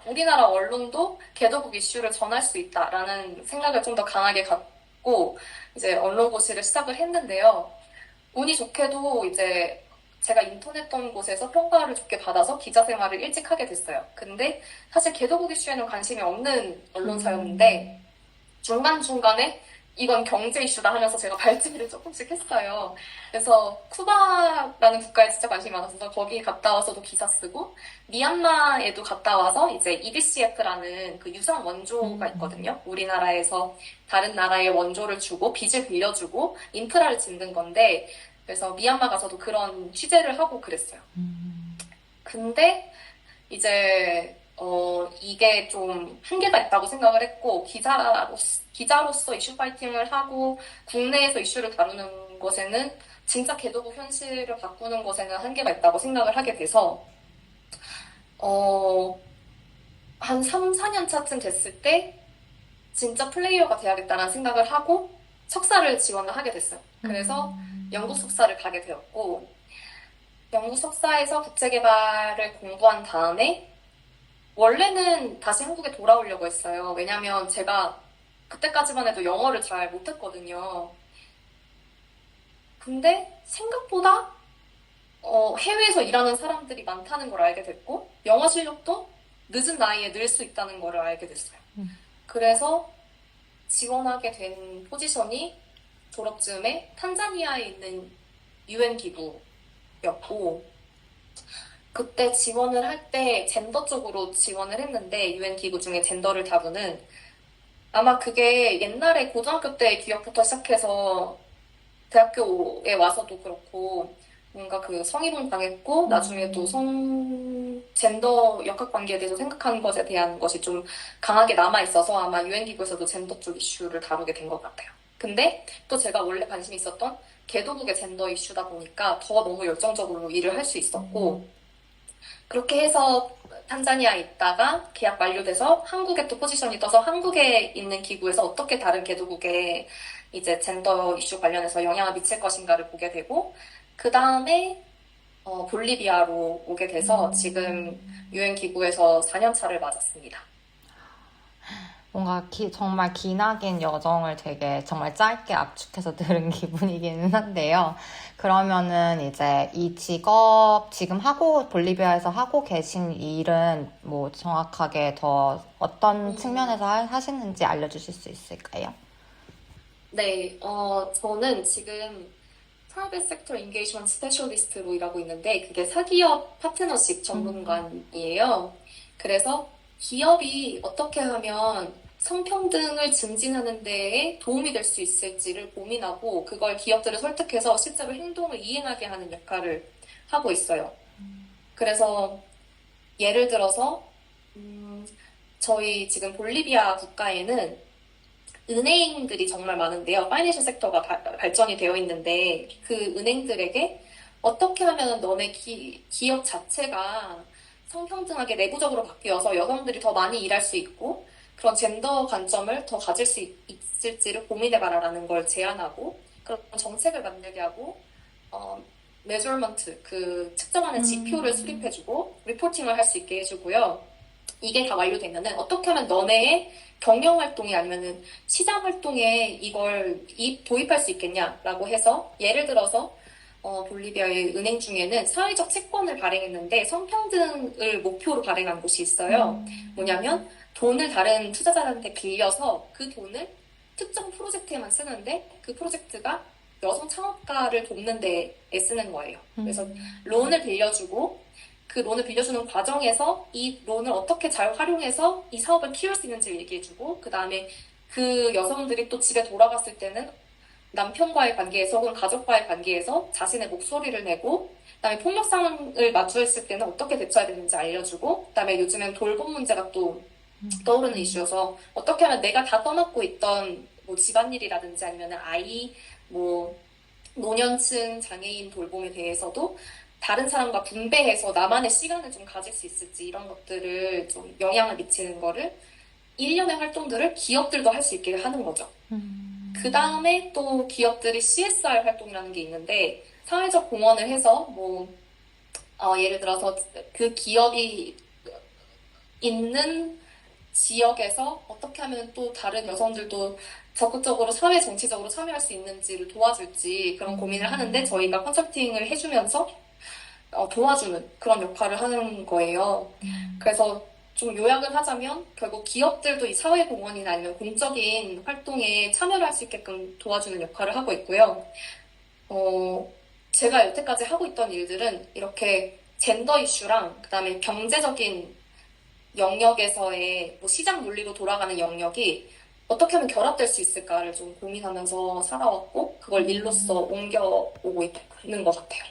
우리나라 언론도 개도국 이슈를 전할 수 있다라는 생각을 좀 더 강하게 갖고 이제 언론고시를 시작을 했는데요. 운이 좋게도 이제 제가 인턴했던 곳에서 평가를 좋게 받아서 기자 생활을 일찍 하게 됐어요. 근데 사실 개도국 이슈에는 관심이 없는 언론사였는데 중간중간에 이건 경제 이슈다 하면서 제가 발제를 조금씩 했어요. 그래서 쿠바라는 국가에 진짜 관심이 많아서 거기 갔다 와서도 기사 쓰고, 미얀마에도 갔다 와서 이제 EDCF라는 그 유상 원조가 있거든요. 우리나라에서 다른 나라에 원조를 주고 빚을 빌려주고 인프라를 짓는 건데, 그래서 미얀마 가서도 그런 취재를 하고 그랬어요. 근데 이제 이게 좀 한계가 있다고 생각을 했고, 기자로서 이슈 파이팅을 하고 국내에서 이슈를 다루는 것에는 진짜 개도국 현실을 바꾸는 것에는 한계가 있다고 생각을 하게 돼서 한 3, 4년 차쯤 됐을 때 진짜 플레이어가 돼야겠다는 생각을 하고 석사를 지원을 하게 됐어요. 그래서 영국 석사를 가게 되었고, 영국 석사에서 국제개발을 공부한 다음에 원래는 다시 한국에 돌아오려고 했어요. 왜냐면 제가 그때까지만 해도 영어를 잘 못했거든요. 근데 생각보다 해외에서 일하는 사람들이 많다는 걸 알게 됐고, 영어 실력도 늦은 나이에 늘 수 있다는 걸 알게 됐어요. 그래서 지원하게 된 포지션이 졸업 즈음에 탄자니아에 있는 UN 기구였고, 그때 지원을 할 때 젠더 쪽으로 지원을 했는데, UN 기구 중에 젠더를 다루는, 아마 그게 옛날에 고등학교 때 기억부터 시작해서 대학교에 와서도 그렇고 뭔가 그 성희롱 당했고 나중에 또 젠더 역학관계에 대해서 생각하는 것에 대한 것이 좀 강하게 남아있어서 아마 UN 기구에서도 젠더 쪽 이슈를 다루게 된 것 같아요. 근데 또 제가 원래 관심이 있었던 개도국의 젠더 이슈다 보니까 더 너무 열정적으로 일을 할 수 있었고, 그렇게 해서 탄자니아에 있다가 계약 만료돼서 한국에 또 포지션이 떠서 한국에 있는 기구에서 어떻게 다른 개도국에 이제 젠더 이슈 관련해서 영향을 미칠 것인가를 보게 되고, 그 다음에 볼리비아로 오게 돼서 지금 UN 기구에서 4년 차를 맞았습니다. 뭔가 정말 기나긴 여정을 되게 정말 짧게 압축해서 들은 기분이기는 한데요. 그러면은 이제 이 직업 지금 볼리비아에서 하고 계신 일은 뭐 정확하게 더 어떤 측면에서 하시는지 알려주실 수 있을까요? 네, 저는 지금 Private Sector Engagement Specialist로 일하고 있는데, 그게 사기업 파트너십 전문가이에요. 그래서 기업이 어떻게 하면 성평등을 증진하는 데에 도움이 될 수 있을지를 고민하고 그걸 기업들을 설득해서 실제로 행동을 이행하게 하는 역할을 하고 있어요. 그래서 예를 들어서 저희 지금 볼리비아 국가에는 은행들이 정말 많은데요. 파이낸셜 섹터가 발전이 되어 있는데 그 은행들에게 어떻게 하면 너네 기업 자체가 성평등하게 내부적으로 바뀌어서 여성들이 더 많이 일할 수 있고 그런 젠더 관점을 더 가질 수 있을지를 고민해봐라라는 걸 제안하고, 그런 정책을 만들게 하고, 메저먼트, 그 측정하는 지표를 수립해주고 리포팅을 할 수 있게 해주고요. 이게 다 완료되면은 어떻게 하면 너네의 경영 활동이 아니면은 시장 활동에 이걸 도입할 수 있겠냐라고 해서, 예를 들어서 볼리비아의 은행 중에는 사회적 채권을 발행했는데 성평등을 목표로 발행한 곳이 있어요. 뭐냐면 돈을 다른 투자자한테 빌려서 그 돈을 특정 프로젝트에만 쓰는데 그 프로젝트가 여성 창업가를 돕는 데에 쓰는 거예요. 그래서 론을 빌려주고 그 론을 빌려주는 과정에서 이 론을 어떻게 잘 활용해서 이 사업을 키울 수 있는지를 얘기해주고, 그 다음에 그 여성들이 또 집에 돌아갔을 때는 남편과의 관계에서 혹은 가족과의 관계에서 자신의 목소리를 내고, 그다음에 폭력 상황을 마주했을 때는 어떻게 대처해야 되는지 알려주고, 그다음에 요즘엔 돌봄 문제가 또 떠오르는 이슈여서 어떻게 하면 내가 다 떠맡고 있던 뭐 집안일이라든지 아니면 아이, 뭐 노년층 장애인 돌봄에 대해서도 다른 사람과 분배해서 나만의 시간을 좀 가질 수 있을지, 이런 것들을 좀 영향을 미치는 거를 일련의 활동들을 기업들도 할 수 있게 하는 거죠. 그 다음에 또 기업들이 CSR 활동이라는 게 있는데, 사회적 공헌을 해서 예를 들어서 그 기업이 있는 지역에서 어떻게 하면 또 다른 여성들도 적극적으로 사회 정치적으로 참여할 수 있는지를 도와줄지 그런 고민을 하는데, 저희가 컨설팅을 해주면서 도와주는 그런 역할을 하는 거예요. 그래서 좀 요약을 하자면 결국 기업들도 이 사회공헌이나 아니면 공적인 활동에 참여를 할 수 있게끔 도와주는 역할을 하고 있고요. 제가 여태까지 하고 있던 일들은 이렇게 젠더 이슈랑 그다음에 경제적인 영역에서의 뭐 시장 논리로 돌아가는 영역이 어떻게 하면 결합될 수 있을까를 좀 고민하면서 살아왔고 그걸 일로써 옮겨오고 있는 것 같아요.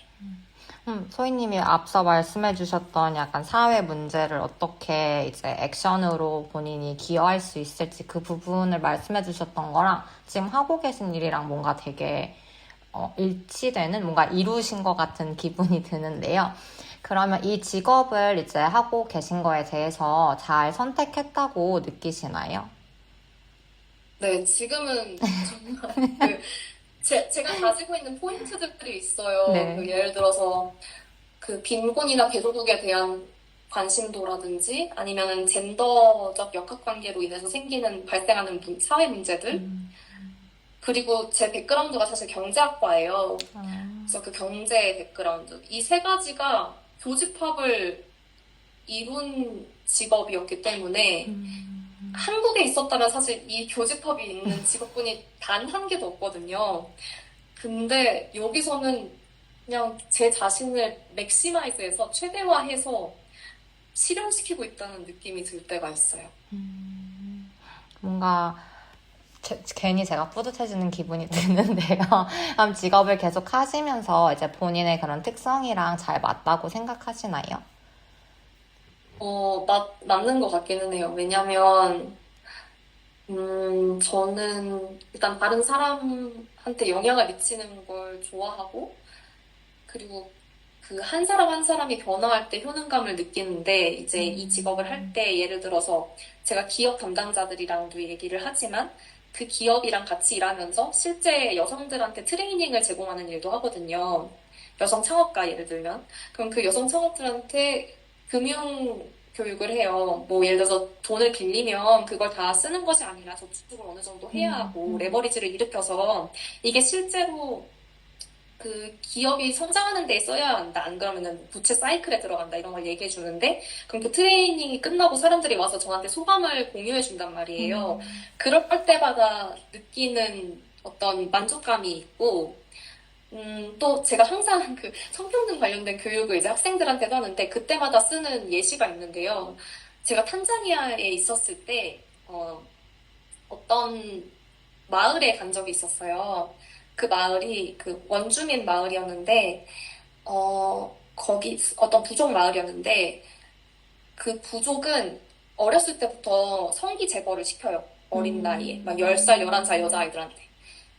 소희님이 앞서 말씀해주셨던 약간 사회 문제를 어떻게 이제 액션으로 본인이 기여할 수 있을지 그 부분을 말씀해주셨던 거랑 지금 하고 계신 일이랑 뭔가 되게 일치되는 뭔가 이루신 것 같은 기분이 드는데요. 그러면 이 직업을 이제 하고 계신 거에 대해서 잘 선택했다고 느끼시나요? 네, 지금은 정말 제가 가지고 있는 포인트들이 있어요. 네. 예를 들어서 그 빈곤이나 배도둑에 대한 관심도라든지 아니면 젠더적 역학관계로 인해서 발생하는 사회 문제들 그리고 제 백그라운드가 사실 경제학과예요. 그래서 그 경제 백그라운드 이 세 가지가 교집합을 이룬 직업이었기 때문에 한국에 있었다면 사실 이 교집합이 있는 직업군이 단 한 개도 없거든요. 근데 여기서는 그냥 제 자신을 맥시마이즈해서 최대화해서 실현시키고 있다는 느낌이 들 때가 있어요. 뭔가 괜히 제가 뿌듯해지는 기분이 드는데요. 그럼 직업을 계속 하시면서 이제 본인의 그런 특성이랑 잘 맞다고 생각하시나요? 맞는 것 같기는 해요. 왜냐면, 저는 일단 다른 사람한테 영향을 미치는 걸 좋아하고, 그리고 그 한 사람 한 사람이 변화할 때 효능감을 느끼는데, 이제 이 직업을 할 때 예를 들어서 제가 기업 담당자들이랑도 얘기를 하지만, 그 기업이랑 같이 일하면서 실제 여성들한테 트레이닝을 제공하는 일도 하거든요. 여성 창업가 예를 들면. 그럼 그 여성 창업들한테 금융 교육을 해요. 뭐 예를 들어서 돈을 빌리면 그걸 다 쓰는 것이 아니라 저축을 어느 정도 해야 하고 레버리지를 일으켜서 이게 실제로 그 기업이 성장하는 데 써야 한다. 안 그러면은 부채 사이클에 들어간다. 이런 걸 얘기해 주는데 그럼 그 트레이닝이 끝나고 사람들이 와서 저한테 소감을 공유해 준단 말이에요. 그럴 때마다 느끼는 어떤 만족감이 있고 또 제가 항상 그 성평등 관련된 교육을 이제 학생들한테도 하는데 그때마다 쓰는 예시가 있는데요. 제가 탄자니아에 있었을 때 어떤 마을에 간 적이 있었어요. 그 마을이 그 원주민 마을이었는데 거기 어떤 부족 마을이었는데 그 부족은 어렸을 때부터 성기 제거를 시켜요. 어린 나이에 막 10살, 11살 여자아이들한테.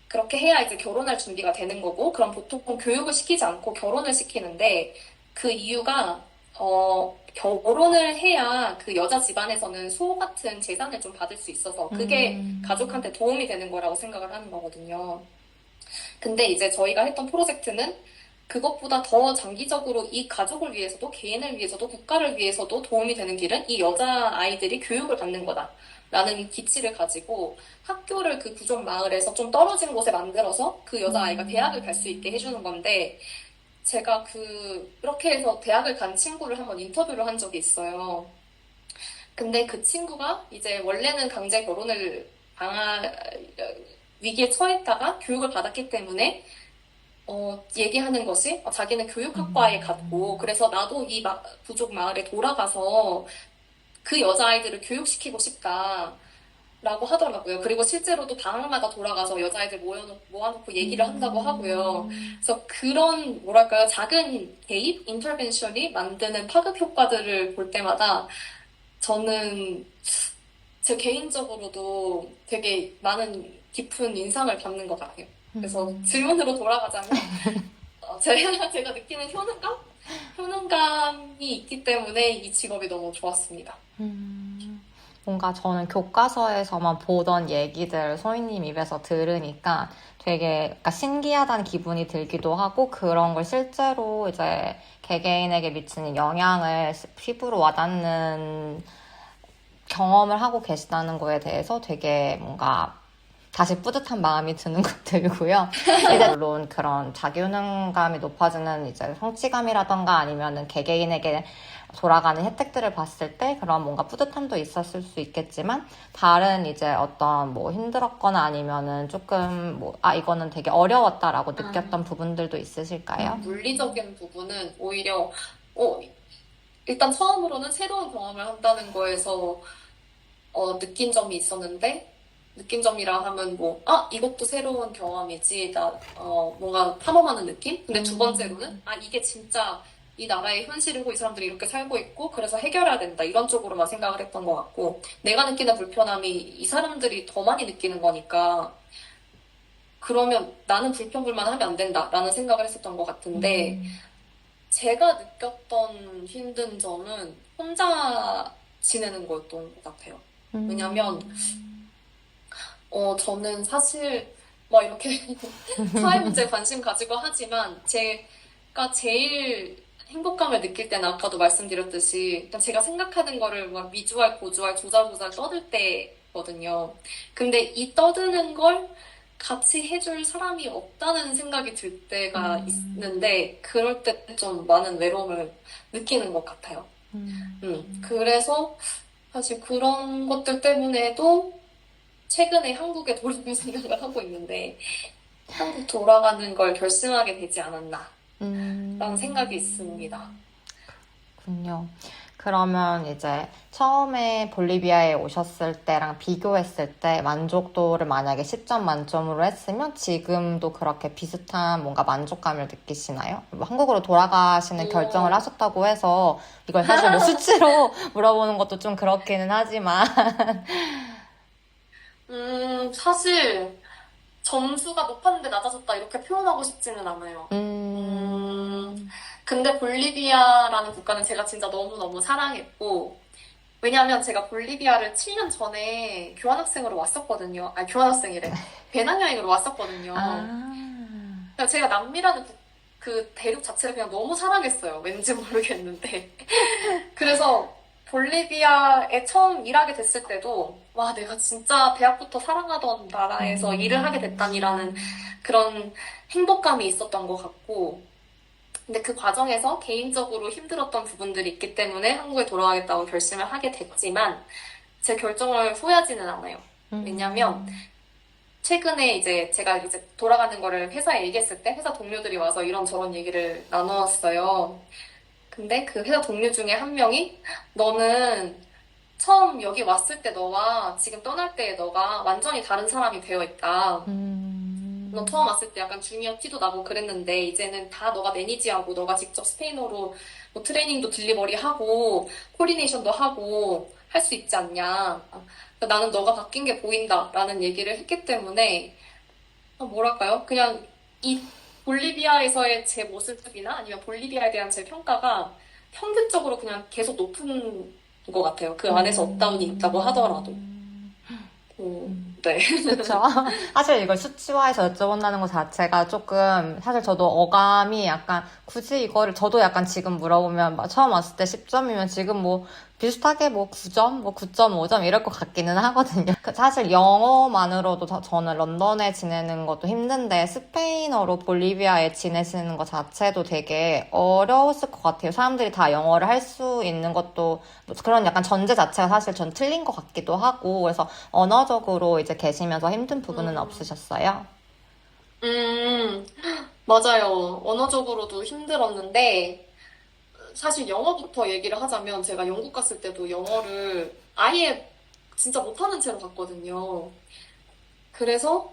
그렇게 해야 이제 결혼할 준비가 되는 거고, 그럼 보통 교육을 시키지 않고 결혼을 시키는데, 그 이유가, 결혼을 해야 그 여자 집안에서는 소 같은 재산을 좀 받을 수 있어서, 그게 가족한테 도움이 되는 거라고 생각을 하는 거거든요. 근데 이제 저희가 했던 프로젝트는 그것보다 더 장기적으로 이 가족을 위해서도, 개인을 위해서도, 국가를 위해서도 도움이 되는 길은 이 여자아이들이 교육을 받는 거다. 라는 기치를 가지고 학교를 그 부족 마을에서 좀 떨어진 곳에 만들어서 그 여자아이가 대학을 갈 수 있게 해주는 건데 제가 그렇게 해서 대학을 간 친구를 한번 인터뷰를 한 적이 있어요. 근데 그 친구가 이제 원래는 강제 결혼을 위기에 처했다가 교육을 받았기 때문에 얘기하는 것이 자기는 교육학과에 갔고 그래서 나도 이 부족 마을에 돌아가서 그 여자아이들을 교육시키고 싶다라고 하더라고요. 그리고 실제로도 방학마다 돌아가서 여자아이들 모아놓고 얘기를 한다고 하고요. 그래서 그런 뭐랄까요 작은 개입, 인터벤션이 만드는 파급 효과들을 볼 때마다 저는 제 개인적으로도 되게 많은 깊은 인상을 받는 것 같아요. 그래서 질문으로 돌아가자면 제가 느끼는 효능감이 있기 때문에 이 직업이 너무 좋았습니다. 뭔가 저는 교과서에서만 보던 얘기들 소희님 입에서 들으니까 되게 약간 신기하다는 기분이 들기도 하고 그런 걸 실제로 이제 개개인에게 미치는 영향을 피부로 와닿는 경험을 하고 계시다는 거에 대해서 되게 뭔가 다시 뿌듯한 마음이 드는 것 들고요. 이제 물론 그런 자기효능감이 높아지는 이제 성취감이라던가 아니면은 개개인에게 돌아가는 혜택들을 봤을 때 그런 뭔가 뿌듯함도 있었을 수 있겠지만 다른 이제 어떤 뭐 힘들었거나 아니면은 조금 뭐 이거는 되게 어려웠다라고 느꼈던 부분들도 있으실까요? 물리적인 부분은 오히려 일단 처음으로는 새로운 경험을 한다는 거에서 느낀 점이 있었는데 느낀 점이라 하면 뭐 이것도 새로운 경험이지 나 뭔가 탐험하는 느낌? 근데 두 번째로는 이게 진짜 이 나라의 현실이고 이 사람들이 이렇게 살고 있고 그래서 해결해야 된다 이런 쪽으로만 생각을 했던 것 같고 내가 느끼는 불편함이 이 사람들이 더 많이 느끼는 거니까 그러면 나는 불평불만 하면 안 된다라는 생각을 했었던 것 같은데 제가 느꼈던 힘든 점은 혼자 지내는 거였던 것 같아요. 왜냐면 저는 사실 막 이렇게 사회 문제에 관심 가지고 하지만 제가 제일 행복감을 느낄 때는 아까도 말씀드렸듯이 일단 제가 생각하는 거를 막 미주알, 고주알, 조잘조잘 떠들 때거든요. 근데 이 떠드는 걸 같이 해줄 사람이 없다는 생각이 들 때가 있는데 그럴 때 좀 많은 외로움을 느끼는 것 같아요. 그래서 사실 그런 것들 때문에도 최근에 한국에 돌아올 생각을 하고 있는데 한국 돌아가는 걸 결심하게 되지 않았나 라는 생각이 있습니다. 그렇군요. 그러면 이제 처음에 볼리비아에 오셨을 때랑 비교했을 때 만족도를 만약에 10점 만점으로 했으면 지금도 그렇게 비슷한 뭔가 만족감을 느끼시나요? 뭐 한국으로 돌아가시는 결정을 하셨다고 해서 이걸 사실 뭐 수치로 물어보는 것도 좀 그렇기는 하지만 사실 점수가 높았는데 낮아졌다 이렇게 표현하고 싶지는 않아요. 근데 볼리비아라는 국가는 제가 진짜 너무너무 사랑했고 왜냐하면 제가 볼리비아를 7년 전에 교환학생으로 왔었거든요. 교환학생이래. 배낭여행으로 왔었거든요. 그러니까 제가 남미라는 그 대륙 자체를 그냥 너무 사랑했어요. 왠지 모르겠는데. 그래서 볼리비아에 처음 일하게 됐을 때도 와 내가 진짜 대학부터 사랑하던 나라에서 일을 하게 됐다니라는 그런 행복감이 있었던 것 같고 근데 그 과정에서 개인적으로 힘들었던 부분들이 있기 때문에 한국에 돌아가겠다고 결심을 하게 됐지만 제 결정을 후회하지는 않아요. 왜냐면 최근에 이제 제가 이제 돌아가는 거를 회사에 얘기했을 때 회사 동료들이 와서 이런저런 얘기를 나누었어요. 근데 그 회사 동료 중에 한 명이 너는 처음 여기 왔을 때 너와 지금 떠날 때 너가 완전히 다른 사람이 되어 있다. 너 처음 왔을 때 약간 주니어 티도 나고 그랬는데 이제는 다 너가 매니지하고 너가 직접 스페인어로 뭐 트레이닝도 딜리버리 하고 코디네이션도 하고 할 수 있지 않냐. 나는 너가 바뀐 게 보인다라는 얘기를 했기 때문에 뭐랄까요? 그냥 이 볼리비아에서의 제 모습이나 아니면 볼리비아에 대한 제 평가가 평균적으로 그냥 계속 높은 것 같아요. 그 안에서 업다운이 있다고 하더라도. 네. 그렇죠. 사실 이걸 수치화해서 여쭤본다는 것 자체가 조금 사실 저도 어감이 약간 굳이 이거를 저도 약간 지금 물어보면 처음 왔을 때 10점이면 지금 뭐 비슷하게 뭐 9점, 뭐 9.5점 이럴 것 같기는 하거든요. 사실 영어만으로도 저는 런던에 지내는 것도 힘든데 스페인어로 볼리비아에 지내시는 것 자체도 되게 어려웠을 것 같아요. 사람들이 다 영어를 할 수 있는 것도 뭐 그런 약간 전제 자체가 사실 전 틀린 것 같기도 하고 그래서 언어적으로 이제 계시면서 힘든 부분은 없으셨어요? 맞아요. 언어적으로도 힘들었는데 사실 영어부터 얘기를 하자면 제가 영국 갔을 때도 영어를 아예 진짜 못하는 채로 갔거든요. 그래서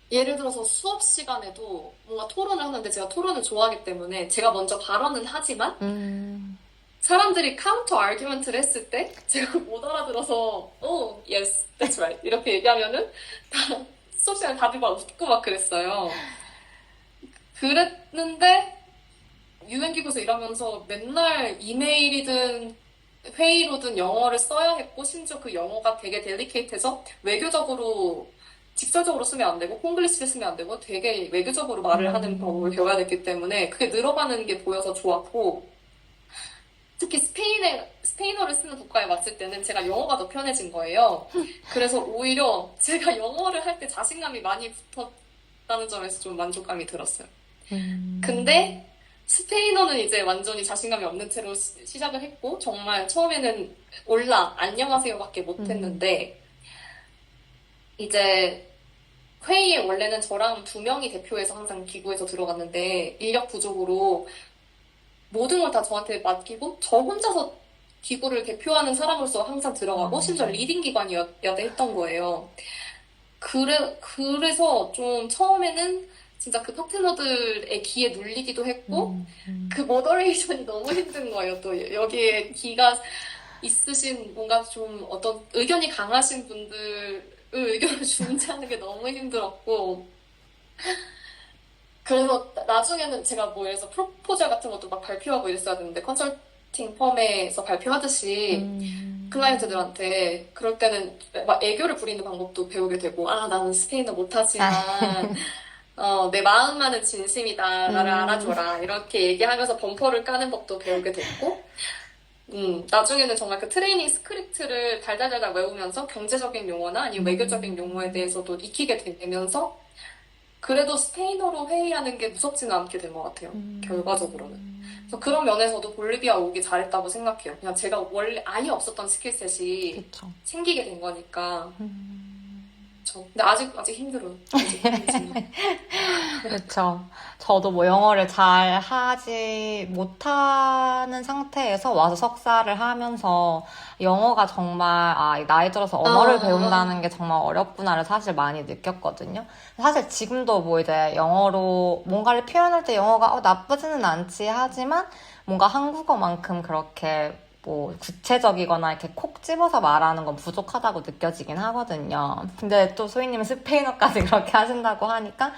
예를 들어서 수업 시간에도 뭔가 토론을 하는데 제가 토론을 좋아하기 때문에 제가 먼저 발언은 하지만 사람들이 카운터 아규먼트를 했을 때 제가 못 알아들어서 yes, that's right 이렇게 얘기하면은 다 수업 시간에 다들 막 웃고 막 그랬어요. 그랬는데 유엔기구에서 일하면서 맨날 이메일이든 회의로든 영어를 써야 했고 심지어 그 영어가 되게 델리케이트해서 외교적으로 직설적으로 쓰면 안 되고 콩글리시를 쓰면 안 되고 되게 외교적으로 말을 하는 법을 배워야 됐기 때문에 그게 늘어가는 게 보여서 좋았고 특히 스페인어를 쓰는 국가에 왔을 때는 제가 영어가 더 편해진 거예요. 그래서 오히려 제가 영어를 할 때 자신감이 많이 붙었다는 점에서 좀 만족감이 들었어요. 근데 스페인어는 이제 완전히 자신감이 없는 채로 시작을 했고, 정말 처음에는 올라, 안녕하세요밖에 못했는데, 이제 회의에 원래는 저랑 2명이 대표해서 항상 기구에서 들어갔는데, 인력 부족으로 모든 걸 다 저한테 맡기고, 저 혼자서 기구를 대표하는 사람으로서 항상 들어가고, 심지어 리딩 기관이어야 했던 거예요. 그래서 좀 처음에는 진짜 그 파트너들의 기에 눌리기도 했고, 그 모더레이션이 너무 힘든 거예요. 또 여기에 기가 있으신 뭔가 좀 어떤 의견이 강하신 분들의 의견을 중재하는 게 너무 힘들었고, 그래서 나중에는 제가 뭐 예를 들어서 프로포절 같은 것도 막 발표하고 이랬어야 되는데, 컨설팅 펌에서 발표하듯이 클라이언트들한테 그럴 때는 막 애교를 부리는 방법도 배우게 되고, 아, 나는 스페인어 못하지만 내 마음만은 진심이다. 나를 알아줘라. 이렇게 얘기하면서 범퍼를 까는 법도 배우게 됐고, 나중에는 정말 그 트레이닝 스크립트를 달달달달 외우면서 경제적인 용어나 아니면 외교적인 용어에 대해서도 익히게 되면서 그래도 스페인어로 회의하는 게 무섭지는 않게 된 것 같아요. 결과적으로는. 그래서 그런 면에서도 볼리비아 오기 잘했다고 생각해요. 그냥 제가 원래 아예 없었던 스킬셋이 그쵸. 생기게 된 거니까. 근데 아직 힘들어요. 아직 힘들지만. 그렇죠. 저도 뭐 영어를 잘 하지 못하는 상태에서 와서 석사를 하면서 영어가 정말 나이 들어서 언어를 배운다는 게 정말 어렵구나를 사실 많이 느꼈거든요. 사실 지금도 뭐 이제 영어로 뭔가를 표현할 때 영어가 나쁘지는 않지 하지만 뭔가 한국어만큼 그렇게 뭐 구체적이거나 이렇게 콕 집어서 말하는 건 부족하다고 느껴지긴 하거든요. 근데 또 소희님은 스페인어까지 그렇게 하신다고 하니까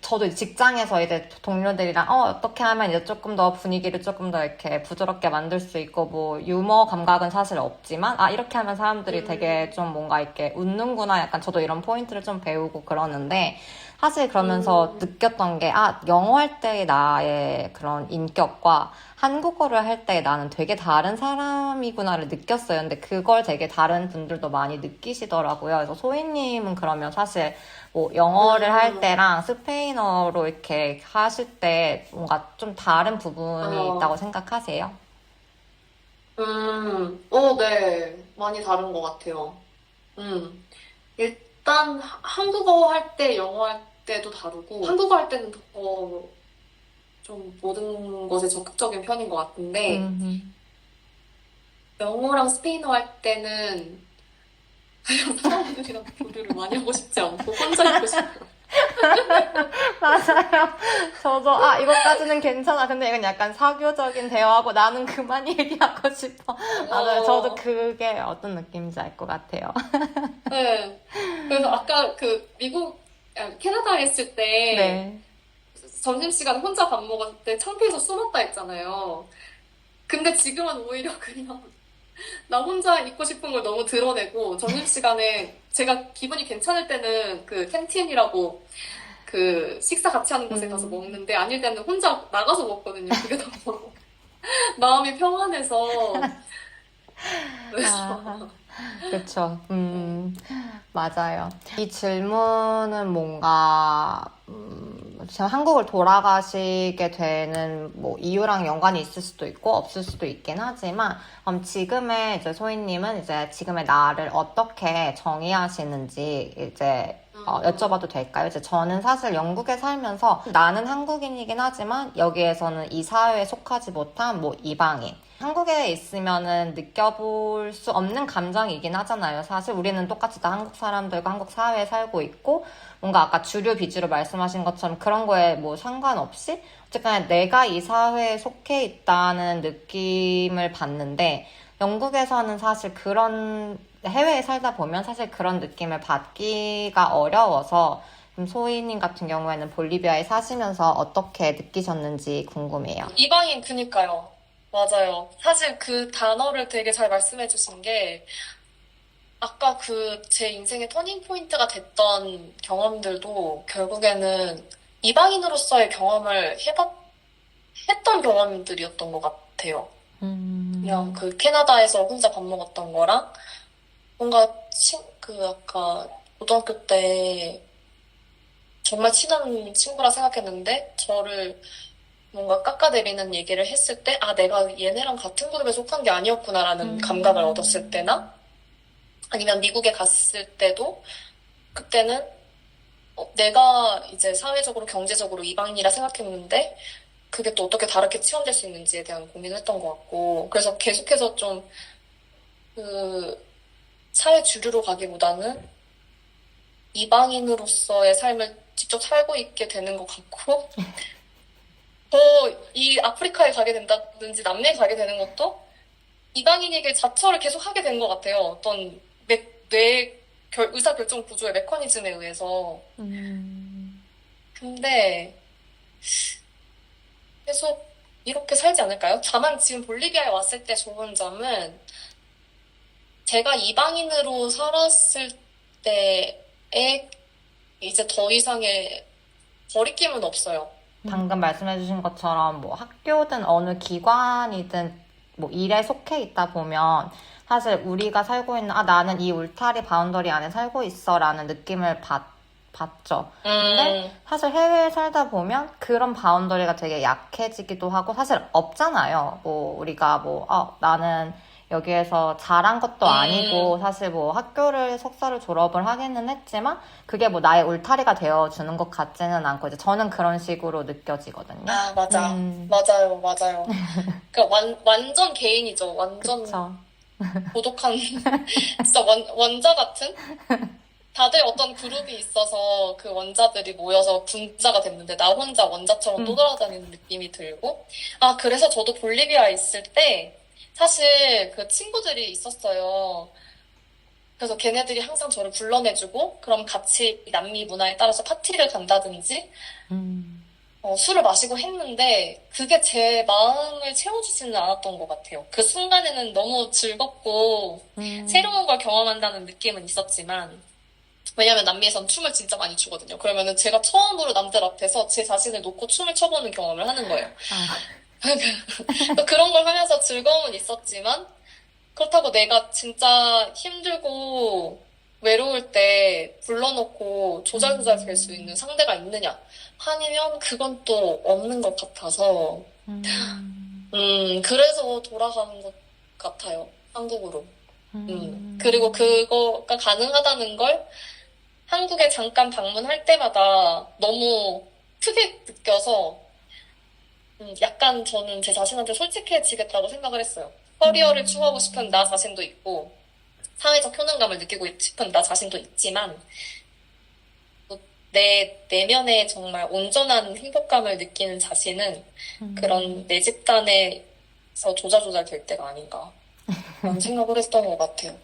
저도 직장에서 이제 동료들이랑 어떻게 하면 이제 조금 더 분위기를 조금 더 이렇게 부드럽게 만들 수 있고 뭐 유머 감각은 사실 없지만 이렇게 하면 사람들이 되게 좀 뭔가 이렇게 웃는구나 약간 저도 이런 포인트를 좀 배우고 그러는데 사실 그러면서 느꼈던 게 영어 할 때의 나의 그런 인격과 한국어를 할 때 나는 되게 다른 사람이구나를 느꼈어요. 근데 그걸 되게 다른 분들도 많이 느끼시더라고요. 그래서 소희님은 그러면 사실 뭐 영어를 할 때랑 스페인어로 이렇게 하실 때 뭔가 좀 다른 부분이 있다고 생각하세요? 네. 많이 다른 것 같아요. 일단 한국어 할 때, 영어 할 때도 다르고, 한국어 할 때는 더 좀 모든 것에 적극적인 편인 것 같은데, 영어랑 스페인어 할 때는 그냥 사람들이랑 교류를 많이 하고 싶지 않고 혼자 있고 싶어요. 맞아요. 저도 이것까지는 괜찮아. 근데 이건 약간 사교적인 대화고 나는 그만 얘기하고 싶어. 맞아요. 저도 그게 어떤 느낌인지 알 것 같아요. 네. 그래서 아까 캐나다에 있을 때 네. 점심시간 혼자 밥 먹었을 때 창피해서 숨었다 했잖아요. 근데 지금은 오히려 그냥 나 혼자 있고 싶은 걸 너무 드러내고 점심시간에 제가 기분이 괜찮을 때는 그 캔틴이라고 그 식사 같이 하는 곳에 가서 먹는데 아닐 때는 혼자 나가서 먹거든요. 그게 너무 마음이 평안해서 그래서 그쵸. 맞아요. 이 질문은 뭔가, 지금 한국을 돌아가시게 되는 뭐 이유랑 연관이 있을 수도 있고 없을 수도 있긴 하지만, 지금의 이제 소희님은 이제 지금의 나를 어떻게 정의하시는지 이제 여쭤봐도 될까요? 이제 저는 사실 영국에 살면서 나는 한국인이긴 하지만 여기에서는 이 사회에 속하지 못한 뭐 이방인. 한국에 있으면은 느껴볼 수 없는 감정이긴 하잖아요. 사실 우리는 똑같이 다 한국 사람들과 한국 사회에 살고 있고 뭔가 아까 주류 비주류 말씀하신 것처럼 그런 거에 뭐 상관없이 어쨌든 내가 이 사회에 속해 있다는 느낌을 받는데 영국에서는 사실 그런 해외에 살다 보면 사실 그런 느낌을 받기가 어려워서 소희님 같은 경우에는 볼리비아에 사시면서 어떻게 느끼셨는지 궁금해요. 이방인 그니까요. 맞아요. 사실 그 단어를 되게 잘 말씀해 주신 게 아까 제 인생의 터닝 포인트가 됐던 경험들도 결국에는 이방인으로서의 경험을 했던 경험들이었던 것 같아요. 그냥 그 캐나다에서 혼자 밥 먹었던 거랑 뭔가 아까 고등학교 때 정말 친한 친구라 생각했는데 저를 뭔가 깎아내리는 얘기를 했을 때 아, 내가 얘네랑 같은 그룹에 속한 게 아니었구나라는 감각을 얻었을 때나 아니면 미국에 갔을 때도 그때는 내가 이제 사회적으로 경제적으로 이방인이라 생각했는데 그게 또 어떻게 다르게 체험될 수 있는지에 대한 고민을 했던 것 같고 그래서 계속해서 좀 그 사회 주류로 가기보다는 이방인으로서의 삶을 직접 살고 있게 되는 것 같고 더 이 아프리카에 가게 된다든지 남미에 가게 되는 것도 이방인에게 자처를 계속 하게 된 것 같아요. 어떤 뇌 의사결정 구조의 메커니즘에 의해서. 근데 계속 이렇게 살지 않을까요? 다만 지금 볼리비아에 왔을 때 좋은 점은 제가 이방인으로 살았을 때에 이제 더 이상의 거리낌은 없어요. 방금 말씀해주신 것처럼 뭐 학교든 어느 기관이든 뭐 일에 속해 있다 보면 사실 우리가 살고 있는 나는 이 울타리 바운더리 안에 살고 있어 라는 느낌을 받죠. 근데 사실 해외에 살다 보면 그런 바운더리가 되게 약해지기도 하고 사실 없잖아요. 뭐 우리가 나는 여기에서 잘한 것도 아니고 사실 뭐 학교를 석사를 졸업을 하기는 했지만 그게 뭐 나의 울타리가 되어주는 것 같지는 않고 이제 저는 그런 식으로 느껴지거든요. 아, 맞아. 맞아요, 맞아요. 그러니까 완전 개인이죠. 완전 그쵸. 고독한, 진짜 원자 같은? 다들 어떤 그룹이 있어서 그 원자들이 모여서 분자가 됐는데 나 혼자 원자처럼 떠돌아다니는 느낌이 들고 그래서 저도 볼리비아에 있을 때 사실 그 친구들이 있었어요. 그래서 걔네들이 항상 저를 불러내주고 그럼 같이 남미 문화에 따라서 파티를 간다든지 술을 마시고 했는데 그게 제 마음을 채워주지는 않았던 것 같아요. 그 순간에는 너무 즐겁고 새로운 걸 경험한다는 느낌은 있었지만 왜냐면 남미에선 춤을 진짜 많이 추거든요. 그러면은 제가 처음으로 남들 앞에서 제 자신을 놓고 춤을 춰보는 경험을 하는 거예요. 그런 걸 하면서 즐거움은 있었지만 그렇다고 내가 진짜 힘들고 외로울 때 불러놓고 조잘조잘 될 수 있는 상대가 있느냐 아니면 그건 또 없는 것 같아서 그래서 돌아가는 것 같아요. 한국으로. 그리고 그거가 가능하다는 걸 한국에 잠깐 방문할 때마다 너무 크게 느껴서 약간 저는 제 자신한테 솔직해지겠다고 생각을 했어요. 커리어를 추구하고 싶은 나 자신도 있고 사회적 효능감을 느끼고 싶은 나 자신도 있지만 내 내면에 정말 온전한 행복감을 느끼는 자신은 그런 내 집단에서 조잘조잘 될 때가 아닌가 라는 생각을 했던 것 같아요.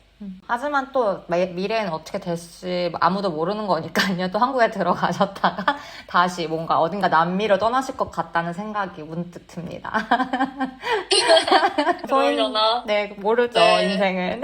하지만 또 미래에는 어떻게 될지 아무도 모르는 거니까요. 또 한국에 들어가셨다가 다시 뭔가 어딘가 남미로 떠나실 것 같다는 생각이 문득 듭니다. 그러려나? 네, 모르죠, 네. 인생은.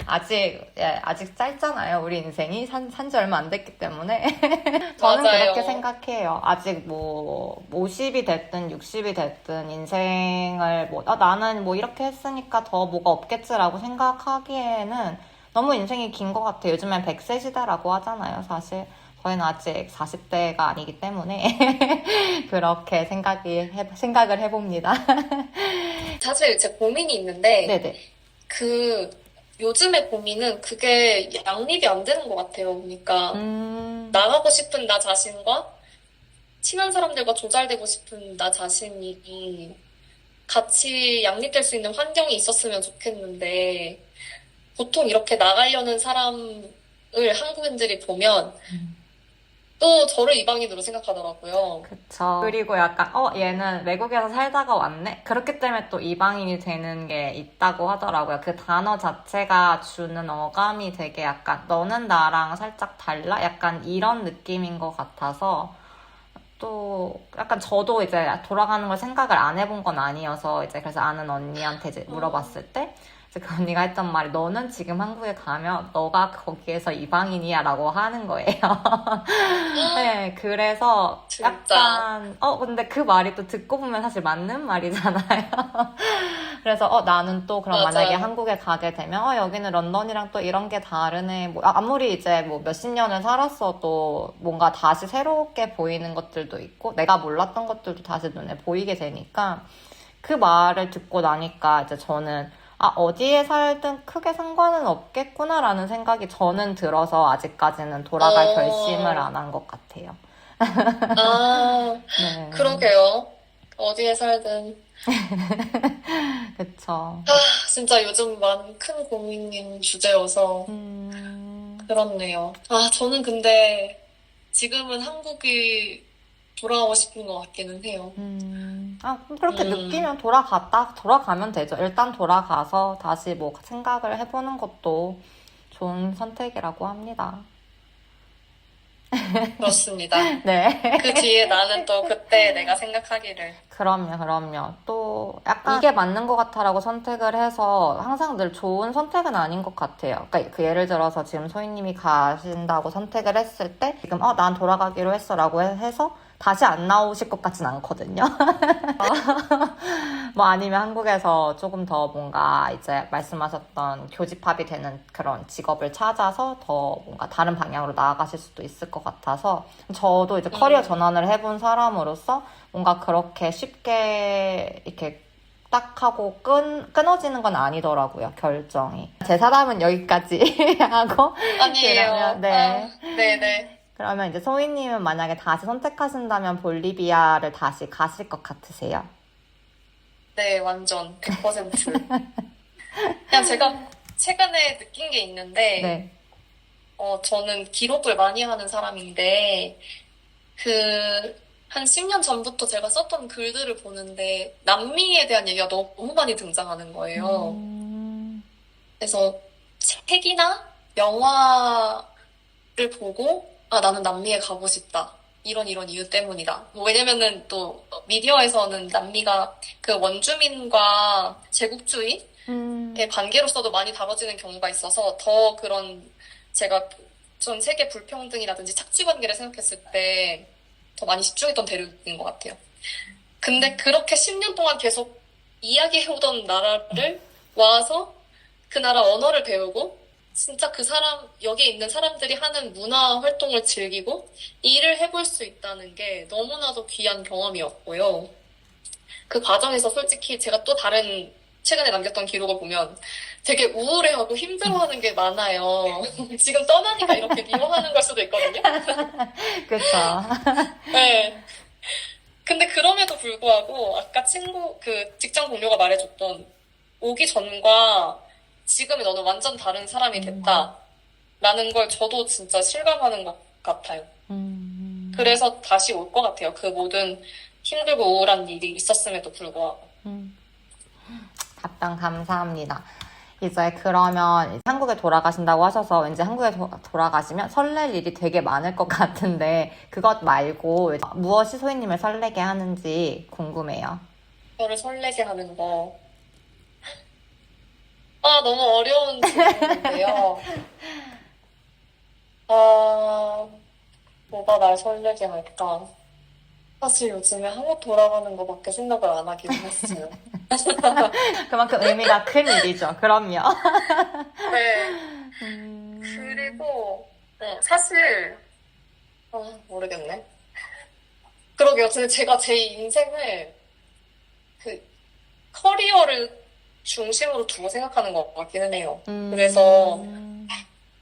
아직 짧잖아요, 우리 인생이. 산지 얼마 안 됐기 때문에. 저는 맞아요. 그렇게 생각해요. 아직 50이 됐든 60이 됐든 인생을 나는 이렇게 했으니까 더 뭐가 없겠지라고 생각하기에는 너무 인생이 긴 것 같아요. 요즘엔 100세 시대라고 하잖아요, 사실. 저희는 아직 40대가 아니기 때문에 그렇게 생각을 해봅니다. 사실 제 고민이 있는데 네네. 요즘의 고민은 그게 양립이 안 되는 것 같아요. 그러니까 나가고 싶은 나 자신과 친한 사람들과 조잘되고 싶은 나 자신이 같이 양립될 수 있는 환경이 있었으면 좋겠는데 보통 이렇게 나가려는 사람을 한국인들이 보면 또 저를 이방인으로 생각하더라고요. 그쵸. 그리고 약간 얘는 외국에서 살다가 왔네? 그렇기 때문에 또 이방인이 되는 게 있다고 하더라고요. 그 단어 자체가 주는 어감이 되게 약간 너는 나랑 살짝 달라? 약간 이런 느낌인 것 같아서 또 약간 저도 이제 돌아가는 걸 생각을 안 해본 건 아니어서 이제 그래서 아는 언니한테 이제 물어봤을 때 이제 그 언니가 했던 말이 너는 지금 한국에 가면 너가 거기에서 이방인이야 라고 하는 거예요. 네, 그래서 진짜. 약간 근데 그 말이 또 듣고 보면 사실 맞는 말이잖아요. 그래서 나는 또 그럼 맞아요. 만약에 한국에 가게 되면 여기는 런던이랑 또 이런 게 다르네. 뭐 아무리 이제 뭐 몇십 년을 살았어도 뭔가 다시 새롭게 보이는 것들도 있고 내가 몰랐던 것들도 다시 눈에 보이게 되니까 그 말을 듣고 나니까 이제 저는 어디에 살든 크게 상관은 없겠구나라는 생각이 저는 들어서 아직까지는 돌아갈 결심을 안 한 것 같아요. 아, 네. 그러게요. 어디에 살든. 그쵸. 진짜 요즘 많이 큰 고민인 주제여서 그렇네요. 저는 근데 지금은 한국이 돌아오고 싶은 것 같기는 해요. 그렇게 느끼면 돌아가면 되죠. 일단 돌아가서 다시 뭐 생각을 해보는 것도 좋은 선택이라고 합니다. 그렇습니다. 네. 그 뒤에 나는 또 그때 내가 생각하기를. 그럼요. 또 약간 이게 맞는 것 같아라고 선택을 해서 항상 늘 좋은 선택은 아닌 것 같아요. 그러니까 그 예를 들어서 지금 소희님이 가신다고 선택을 했을 때 지금 난 돌아가기로 했어라고 해서 다시 안 나오실 것 같진 않거든요. 뭐 아니면 한국에서 조금 더 뭔가 이제 말씀하셨던 교집합이 되는 그런 직업을 찾아서 더 뭔가 다른 방향으로 나아가실 수도 있을 것 같아서 저도 이제 커리어 전환을 해본 사람으로서 뭔가 그렇게 쉽게 이렇게 딱 하고 끊어지는 건 아니더라고요, 결정이. 제 사담은 여기까지 하고. 아니에요. 그러면, 네. 네네. 그러면 이제 소희님은 만약에 다시 선택하신다면 볼리비아를 다시 가실 것 같으세요? 네, 완전 100%. 그냥 제가 최근에 느낀 게 있는데, 네. 저는 기록을 많이 하는 사람인데, 한 10년 전부터 제가 썼던 글들을 보는데, 남미에 대한 얘기가 너무 많이 등장하는 거예요. 그래서 책이나 영화를 보고, 나는 남미에 가고 싶다. 이런 이유 때문이다. 뭐 왜냐면은 또 미디어에서는 남미가 그 원주민과 제국주의의 관계로서도 많이 다뤄지는 경우가 있어서 더 그런 제가 전 세계 불평등이라든지 착취 관계를 생각했을 때 더 많이 집중했던 대륙인 것 같아요. 근데 그렇게 10년 동안 계속 이야기해오던 나라를 와서 그 나라 언어를 배우고 진짜 여기에 있는 사람들이 하는 문화 활동을 즐기고 일을 해볼 수 있다는 게 너무나도 귀한 경험이었고요. 그 과정에서 솔직히 제가 또 다른 최근에 남겼던 기록을 보면 되게 우울해하고 힘들어하는 게 많아요. 지금 떠나니까 이렇게 미워하는 걸 수도 있거든요. 그쵸. 네. 근데 그럼에도 불구하고 아까 직장 동료가 말해줬던 오기 전과 지금의 너는 완전 다른 사람이 됐다라는 걸 저도 진짜 실감하는 것 같아요. 그래서 다시 올 것 같아요. 그 모든 힘들고 우울한 일이 있었음에도 불구하고. 답변 감사합니다. 이제 그러면 한국에 돌아가신다고 하셔서 왠지 한국에 돌아가시면 설렐 일이 되게 많을 것 같은데 그것 말고 무엇이 소희님을 설레게 하는지 궁금해요. 저를 설레게 하는 거. 너무 어려운 질문인데요. 뭐가 날 설레게 할까? 사실 요즘에 한국 돌아가는 거밖에 생각을 안 하긴 했어요. 그만큼 의미가 큰 일이죠. 그럼요. 네. 그리고 사실 모르겠네. 그러게요. 근데 제가 제 인생을 커리어를 중심으로 두고 생각하는 것 같기는 해요. 그래서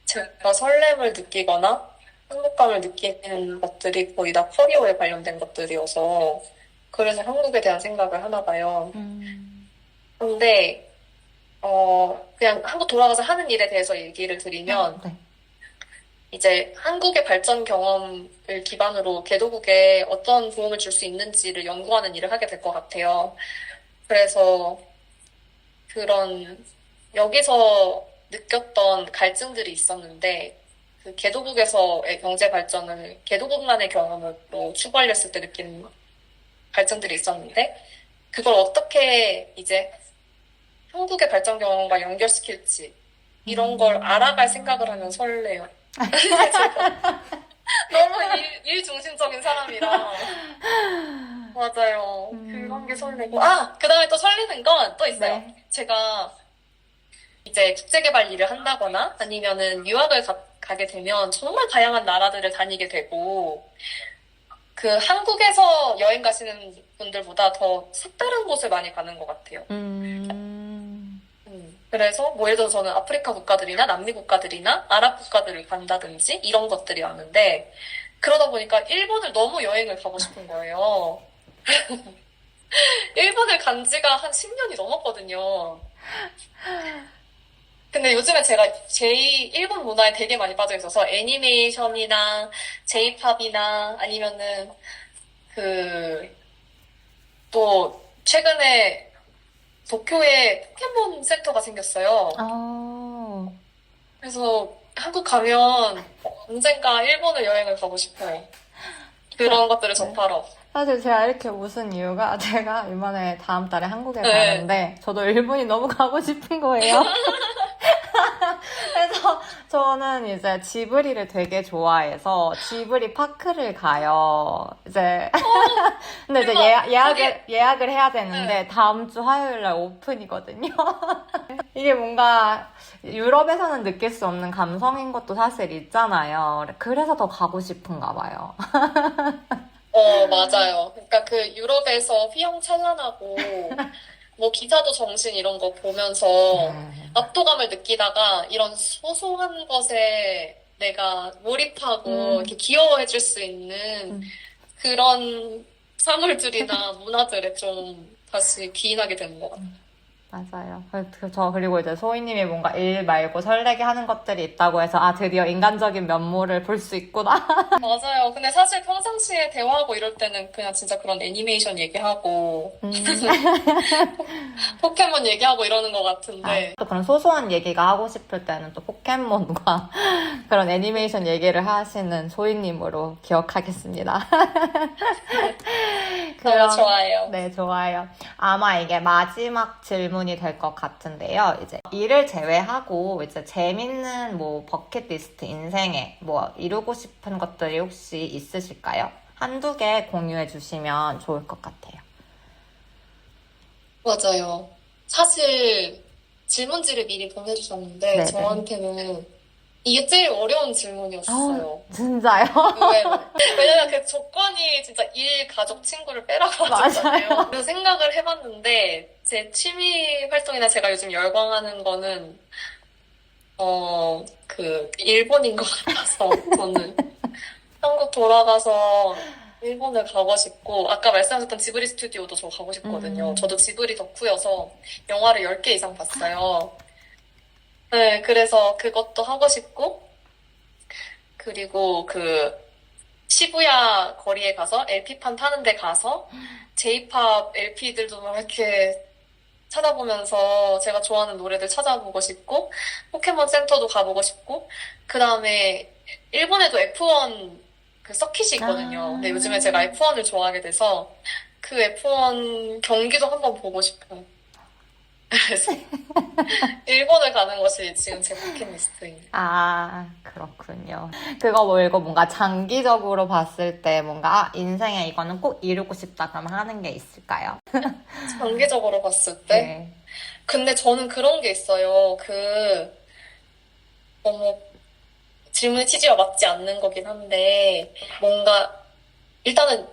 제가 설렘을 느끼거나 행복감을 느끼는 것들이 거의 다 커리어에 관련된 것들이어서 그래서 한국에 대한 생각을 하나 봐요. 근데 그냥 한국 돌아가서 하는 일에 대해서 얘기를 드리면 네. 이제 한국의 발전 경험을 기반으로 개도국에 어떤 도움을 줄 수 있는지를 연구하는 일을 하게 될 것 같아요. 그래서 여기서 느꼈던 갈증들이 있었는데 그 개도국에서의 경제 발전을 개도국만의 경험으로 추구하렸을 때 느낀 갈증들이 있었는데 그걸 어떻게 이제 한국의 발전 경험과 연결시킬지 이런 걸 알아갈 생각을 하면 설레요. 제가 너무 일 중심적인 사람이라 맞아요. 그런 게 설레고 그다음에 또 설레는 건 또 있어요. 네. 제가 이제 국제개발 일을 한다거나 아니면은 유학을 가게 되면 정말 다양한 나라들을 다니게 되고 그 한국에서 여행 가시는 분들보다 더 색다른 곳을 많이 가는 것 같아요. 그래서 뭐 예를 들어서 저는 아프리카 국가들이나 남미 국가들이나 아랍 국가들을 간다든지 이런 것들이 왔는데 그러다 보니까 일본을 너무 여행을 가고 싶은 거예요. 일본을 간 지가 한 10년이 넘었거든요. 근데 요즘에 제가 일본 문화에 되게 많이 빠져 있어서 애니메이션이나 제이팝이나 아니면은 또 최근에 도쿄에 포켓몬 센터가 생겼어요. 그래서 한국 가면 언젠가 일본을 여행을 가고 싶어요. 그런 것들을 접하러. 사실 제가 이렇게 웃은 이유가 제가 이번에 다음 달에 한국에 네. 가는데 저도 일본이 너무 가고 싶은 거예요. 그래서 저는 이제 지브리를 되게 좋아해서 지브리 파크를 가요. 이제 근데 이제 예약을 해야 되는데 다음 주 화요일 날 오픈이거든요. 이게 뭔가 유럽에서는 느낄 수 없는 감성인 것도 사실 있잖아요. 그래서 더 가고 싶은가 봐요. 맞아요. 그러니까 그 유럽에서 휘황찬란하고 뭐 기사도 정신 이런 거 보면서 압도감을 느끼다가 이런 소소한 것에 내가 몰입하고 이렇게 귀여워해줄 수 있는 그런 사물들이나 문화들에 좀 다시 기인하게 되는 것 같아요. 맞아요. 그리고 이제 소희님이 뭔가 일 말고 설레게 하는 것들이 있다고 해서 드디어 인간적인 면모를 볼 수 있구나. 맞아요. 근데 사실 평상시에 대화하고 이럴 때는 그냥 진짜 그런 애니메이션 얘기하고 포켓몬 얘기하고 이러는 것 같은데 또 그런 소소한 얘기가 하고 싶을 때는 또 포켓몬과 그런 애니메이션 얘기를 하시는 소희님으로 기억하겠습니다. 너무 좋아요. 네, 좋아요. 아마 이게 마지막 질문이 될 것 같은데요. 이제 일을 제외하고 이제 재밌는 뭐 버킷리스트 인생에 뭐 이루고 싶은 것들이 혹시 있으실까요? 한두 개 공유해 주시면 좋을 것 같아요. 맞아요. 사실 질문지를 미리 보내주셨는데 네네. 저한테는 이게 제일 어려운 질문이었어요. 진짜요? 의외로. 왜냐면 그 조건이 진짜 일, 가족, 친구를 빼라고 하셨잖아요. 그래서 생각을 해봤는데 제 취미 활동이나 제가 요즘 열광하는 거는 일본인 것 같아서 저는 한국 돌아가서 일본을 가고 싶고 아까 말씀하셨던 지브리 스튜디오도 저 가고 싶거든요. 저도 지브리 덕후여서 영화를 10개 이상 봤어요. 네, 그래서 그것도 하고 싶고 그리고 시부야 거리에 가서 LP판 타는 데 가서 J-pop LP들도 막 이렇게 찾아보면서 제가 좋아하는 노래들 찾아보고 싶고 포켓몬 센터도 가보고 싶고 그 다음에 일본에도 F1 그 서킷이 있거든요. 근데 요즘에 제가 F1을 좋아하게 돼서 그 F1 경기도 한번 보고 싶어요. 그래서 일본을 가는 것이 지금 제 버킷리스트입니다. 그렇군요. 그거 말고 뭔가 장기적으로 봤을 때 뭔가 인생에 이거는 꼭 이루고 싶다 그럼 하는 게 있을까요? 장기적으로 봤을 때? 네. 근데 저는 그런 게 있어요. 질문 취지와 맞지 않는 거긴 한데, 일단은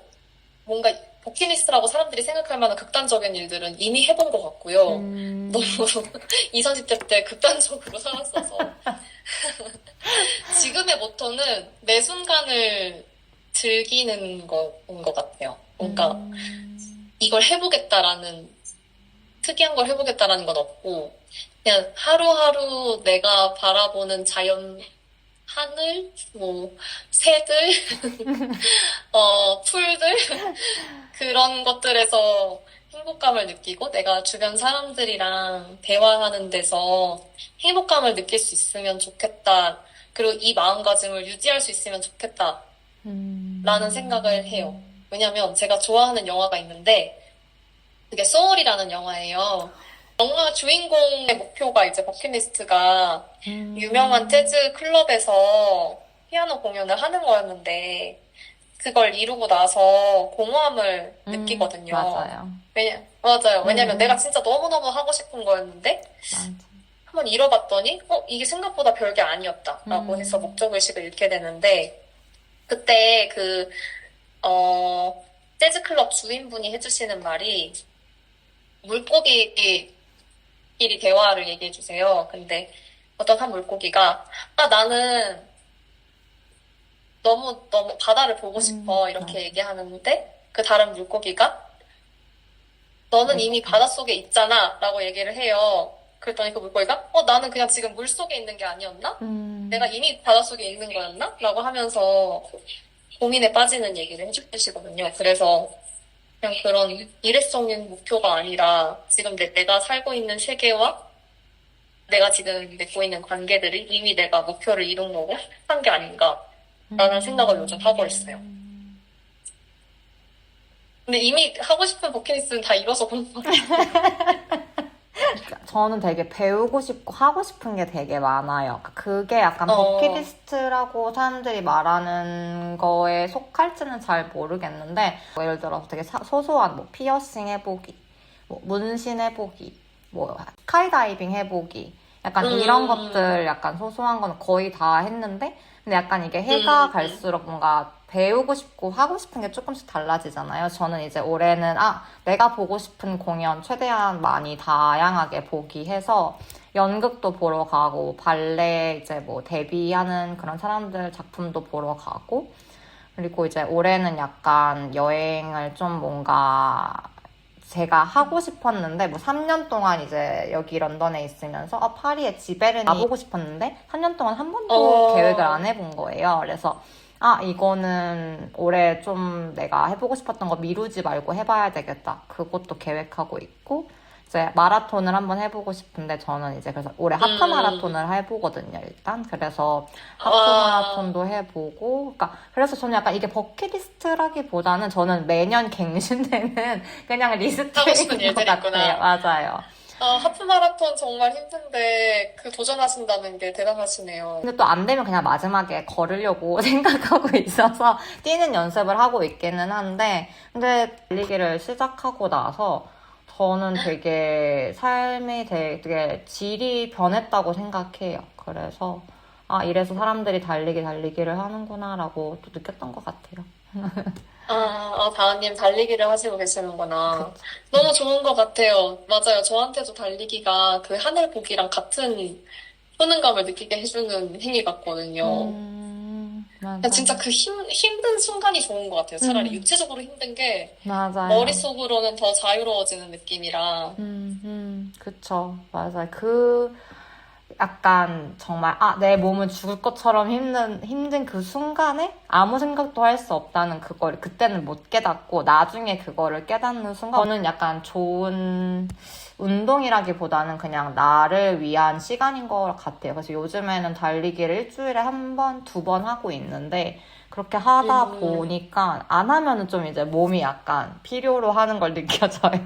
뭔가 버킷리스트라고 사람들이 생각할 만한 극단적인 일들은 이미 해본 것 같고요. 너무 20, 30대 때 극단적으로 살았어서. 지금의 모토는 매 순간을 즐기는 거인 것 같아요. 그러니까 이걸 특이한 걸 해보겠다라는 건 없고, 그냥 하루하루 내가 바라보는 자연, 하늘, 새들, 풀들, 그런 것들에서 행복감을 느끼고 내가 주변 사람들이랑 대화하는 데서 행복감을 느낄 수 있으면 좋겠다. 그리고 이 마음가짐을 유지할 수 있으면 좋겠다. 라는 생각을 해요. 왜냐면 제가 좋아하는 영화가 있는데 그게 소울이라는 영화예요. 영화 주인공의 목표가 이제 버킷리스트가 유명한 재즈 클럽에서 피아노 공연을 하는 거였는데 그걸 이루고 나서 공허함을 느끼거든요. 맞아요. 맞아요. 왜냐면 내가 진짜 너무너무 하고 싶은 거였는데 맞아. 한번 잃어봤더니 이게 생각보다 별게 아니었다라고 해서 목적의식을 잃게 되는데 그때 재즈 클럽 주인분이 해주시는 말이 물고기끼리 대화를 얘기해 주세요. 근데 어떤 한 물고기가 나는 너무 바다를 보고 싶어 이렇게 얘기하는데 그 다른 물고기가 너는 이미 바닷속에 있잖아 라고 얘기를 해요. 그랬더니 그 물고기가 나는 그냥 지금 물속에 있는 게 아니었나? 내가 이미 바닷속에 있는 거였나? 라고 하면서 고민에 빠지는 얘기를 해주시거든요. 그래서 그냥 그런 일회성인 목표가 아니라 지금 내가 살고 있는 세계와 내가 지금 맺고 있는 관계들이 이미 내가 목표를 이룬 거고 한 게 아닌가라는 생각을 요즘 하고 있어요. 근데 이미 하고 싶은 버킷리스트는 다 이뤄서 그런 거 같아요. 저는 되게 배우고 싶고 하고 싶은 게 되게 많아요. 그게 약간 어. 버킷리스트라고 사람들이 말하는 거에 속할지는 잘 모르겠는데 뭐 예를 들어서 되게 소소한 뭐 피어싱 해보기, 뭐 문신 해보기, 뭐 스카이다이빙 해보기 약간 이런 것들 약간 소소한 건 거의 다 했는데 근데 약간 이게 해가 갈수록 뭔가 배우고 싶고 하고 싶은 게 조금씩 달라지잖아요. 저는 이제 올해는 내가 보고 싶은 공연 최대한 많이 다양하게 보기 해서 연극도 보러 가고 발레 이제 뭐 데뷔하는 그런 사람들 작품도 보러 가고 그리고 이제 올해는 약간 여행을 좀 뭔가 제가 하고 싶었는데 뭐 3년 동안 이제 여기 런던에 있으면서 파리에 지베르니 가보고 싶었는데 3년 동안 한 번도 계획을 안 해본 거예요. 그래서 이거는 올해 좀 내가 해보고 싶었던 거 미루지 말고 해봐야 되겠다. 그것도 계획하고 있고 이제 마라톤을 한번 해보고 싶은데 저는 이제 그래서 올해 하프 마라톤을 해보거든요. 일단 그래서 하프 마라톤도 해보고 그러니까 그래서 저는 약간 이게 버킷리스트라기보다는 저는 매년 갱신되는 그냥 하고 싶은 리스트인 것 일들이 같아요. 있구나. 맞아요. 하프 마라톤 정말 힘든데 도전하신다는 게 대단하시네요. 근데 또 안 되면 그냥 마지막에 걸으려고 생각하고 있어서 뛰는 연습을 하고 있기는 한데 근데 달리기를 시작하고 나서 저는 되게 삶이 되게 질이 변했다고 생각해요. 그래서 이래서 사람들이 달리기를 하는구나라고 또 느꼈던 것 같아요. 다은님 달리기를 하시고 계시는구나. 너무 좋은 것 같아요. 맞아요. 저한테도 달리기가 그 하늘 보기랑 같은 효능감을 느끼게 해주는 행위 같거든요. 맞아요. 진짜 그 힘든 순간이 좋은 것 같아요. 차라리 육체적으로 힘든 게 맞아요. 머릿속으로는 더 자유로워지는 느낌이라. 그쵸. 맞아요. 약간 정말 내 몸은 죽을 것처럼 힘든 그 순간에 아무 생각도 할 수 없다는 그걸 그때는 못 깨닫고 나중에 그거를 깨닫는 순간 저는 약간 좋은 운동이라기보다는 그냥 나를 위한 시간인 것 같아요. 그래서 요즘에는 달리기를 일주일에 1번, 2번 하고 있는데 그렇게 하다 보니까 안 하면은 좀 이제 몸이 약간 필요로 하는 걸 느껴져요.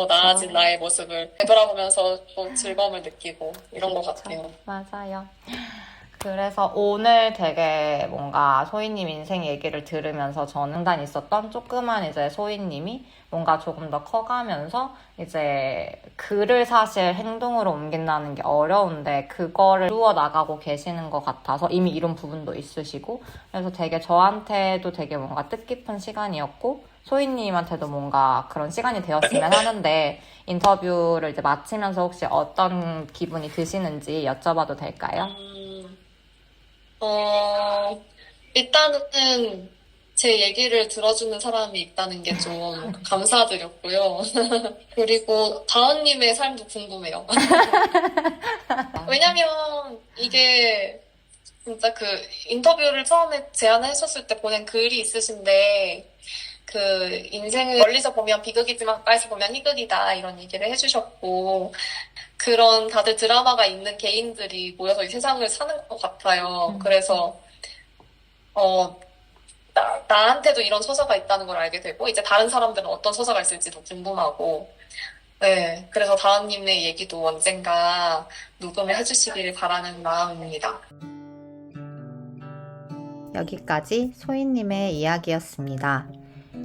나아진 나의 모습을 되돌아보면서 또 즐거움을 느끼고 이런 것 같아요. 맞아요. 그래서 오늘 되게 뭔가 소희님 인생 얘기를 들으면서 저는 중단 있었던 조그만 이제 소희님이 뭔가 조금 더 커가면서 이제 글을 사실 행동으로 옮긴다는 게 어려운데 그거를 이루어 나가고 계시는 것 같아서 이미 이런 부분도 있으시고 그래서 되게 저한테도 되게 뭔가 뜻깊은 시간이었고 소희님한테도 뭔가 그런 시간이 되었으면 하는데 인터뷰를 이제 마치면서 혹시 어떤 기분이 드시는지 여쭤봐도 될까요? 일단은 제 얘기를 들어주는 사람이 있다는 게 좀 감사드렸고요. 그리고 다은님의 삶도 궁금해요. 왜냐면 이게 진짜 그 인터뷰를 처음에 제안했었을 때 보낸 글이 있으신데 그 인생을 멀리서 보면 비극이지만 가까이서 보면 희극이다 이런 얘기를 해주셨고 그런 다들 드라마가 있는 개인들이 모여서 이 세상을 사는 것 같아요. 그래서 나한테도 이런 서사가 있다는 걸 알게 되고 이제 다른 사람들은 어떤 서사가 있을지도 궁금하고 네, 그래서 다은님의 얘기도 언젠가 녹음을 해주시길 바라는 마음입니다. 여기까지 소희님의 이야기였습니다.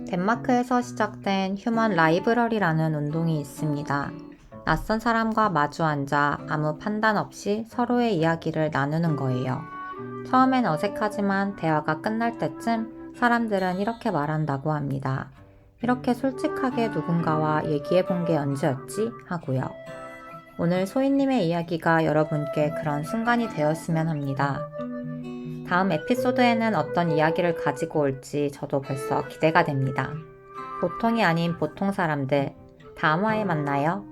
덴마크에서 시작된 휴먼 라이브러리라는 운동이 있습니다. 낯선 사람과 마주 앉아 아무 판단 없이 서로의 이야기를 나누는 거예요. 처음엔 어색하지만 대화가 끝날 때쯤 사람들은 이렇게 말한다고 합니다. 이렇게 솔직하게 누군가와 얘기해 본 게 언제였지? 하고요. 오늘 소희님의 이야기가 여러분께 그런 순간이 되었으면 합니다. 다음 에피소드에는 어떤 이야기를 가지고 올지 저도 벌써 기대가 됩니다. 보통이 아닌 보통 사람들, 다음 화에 만나요.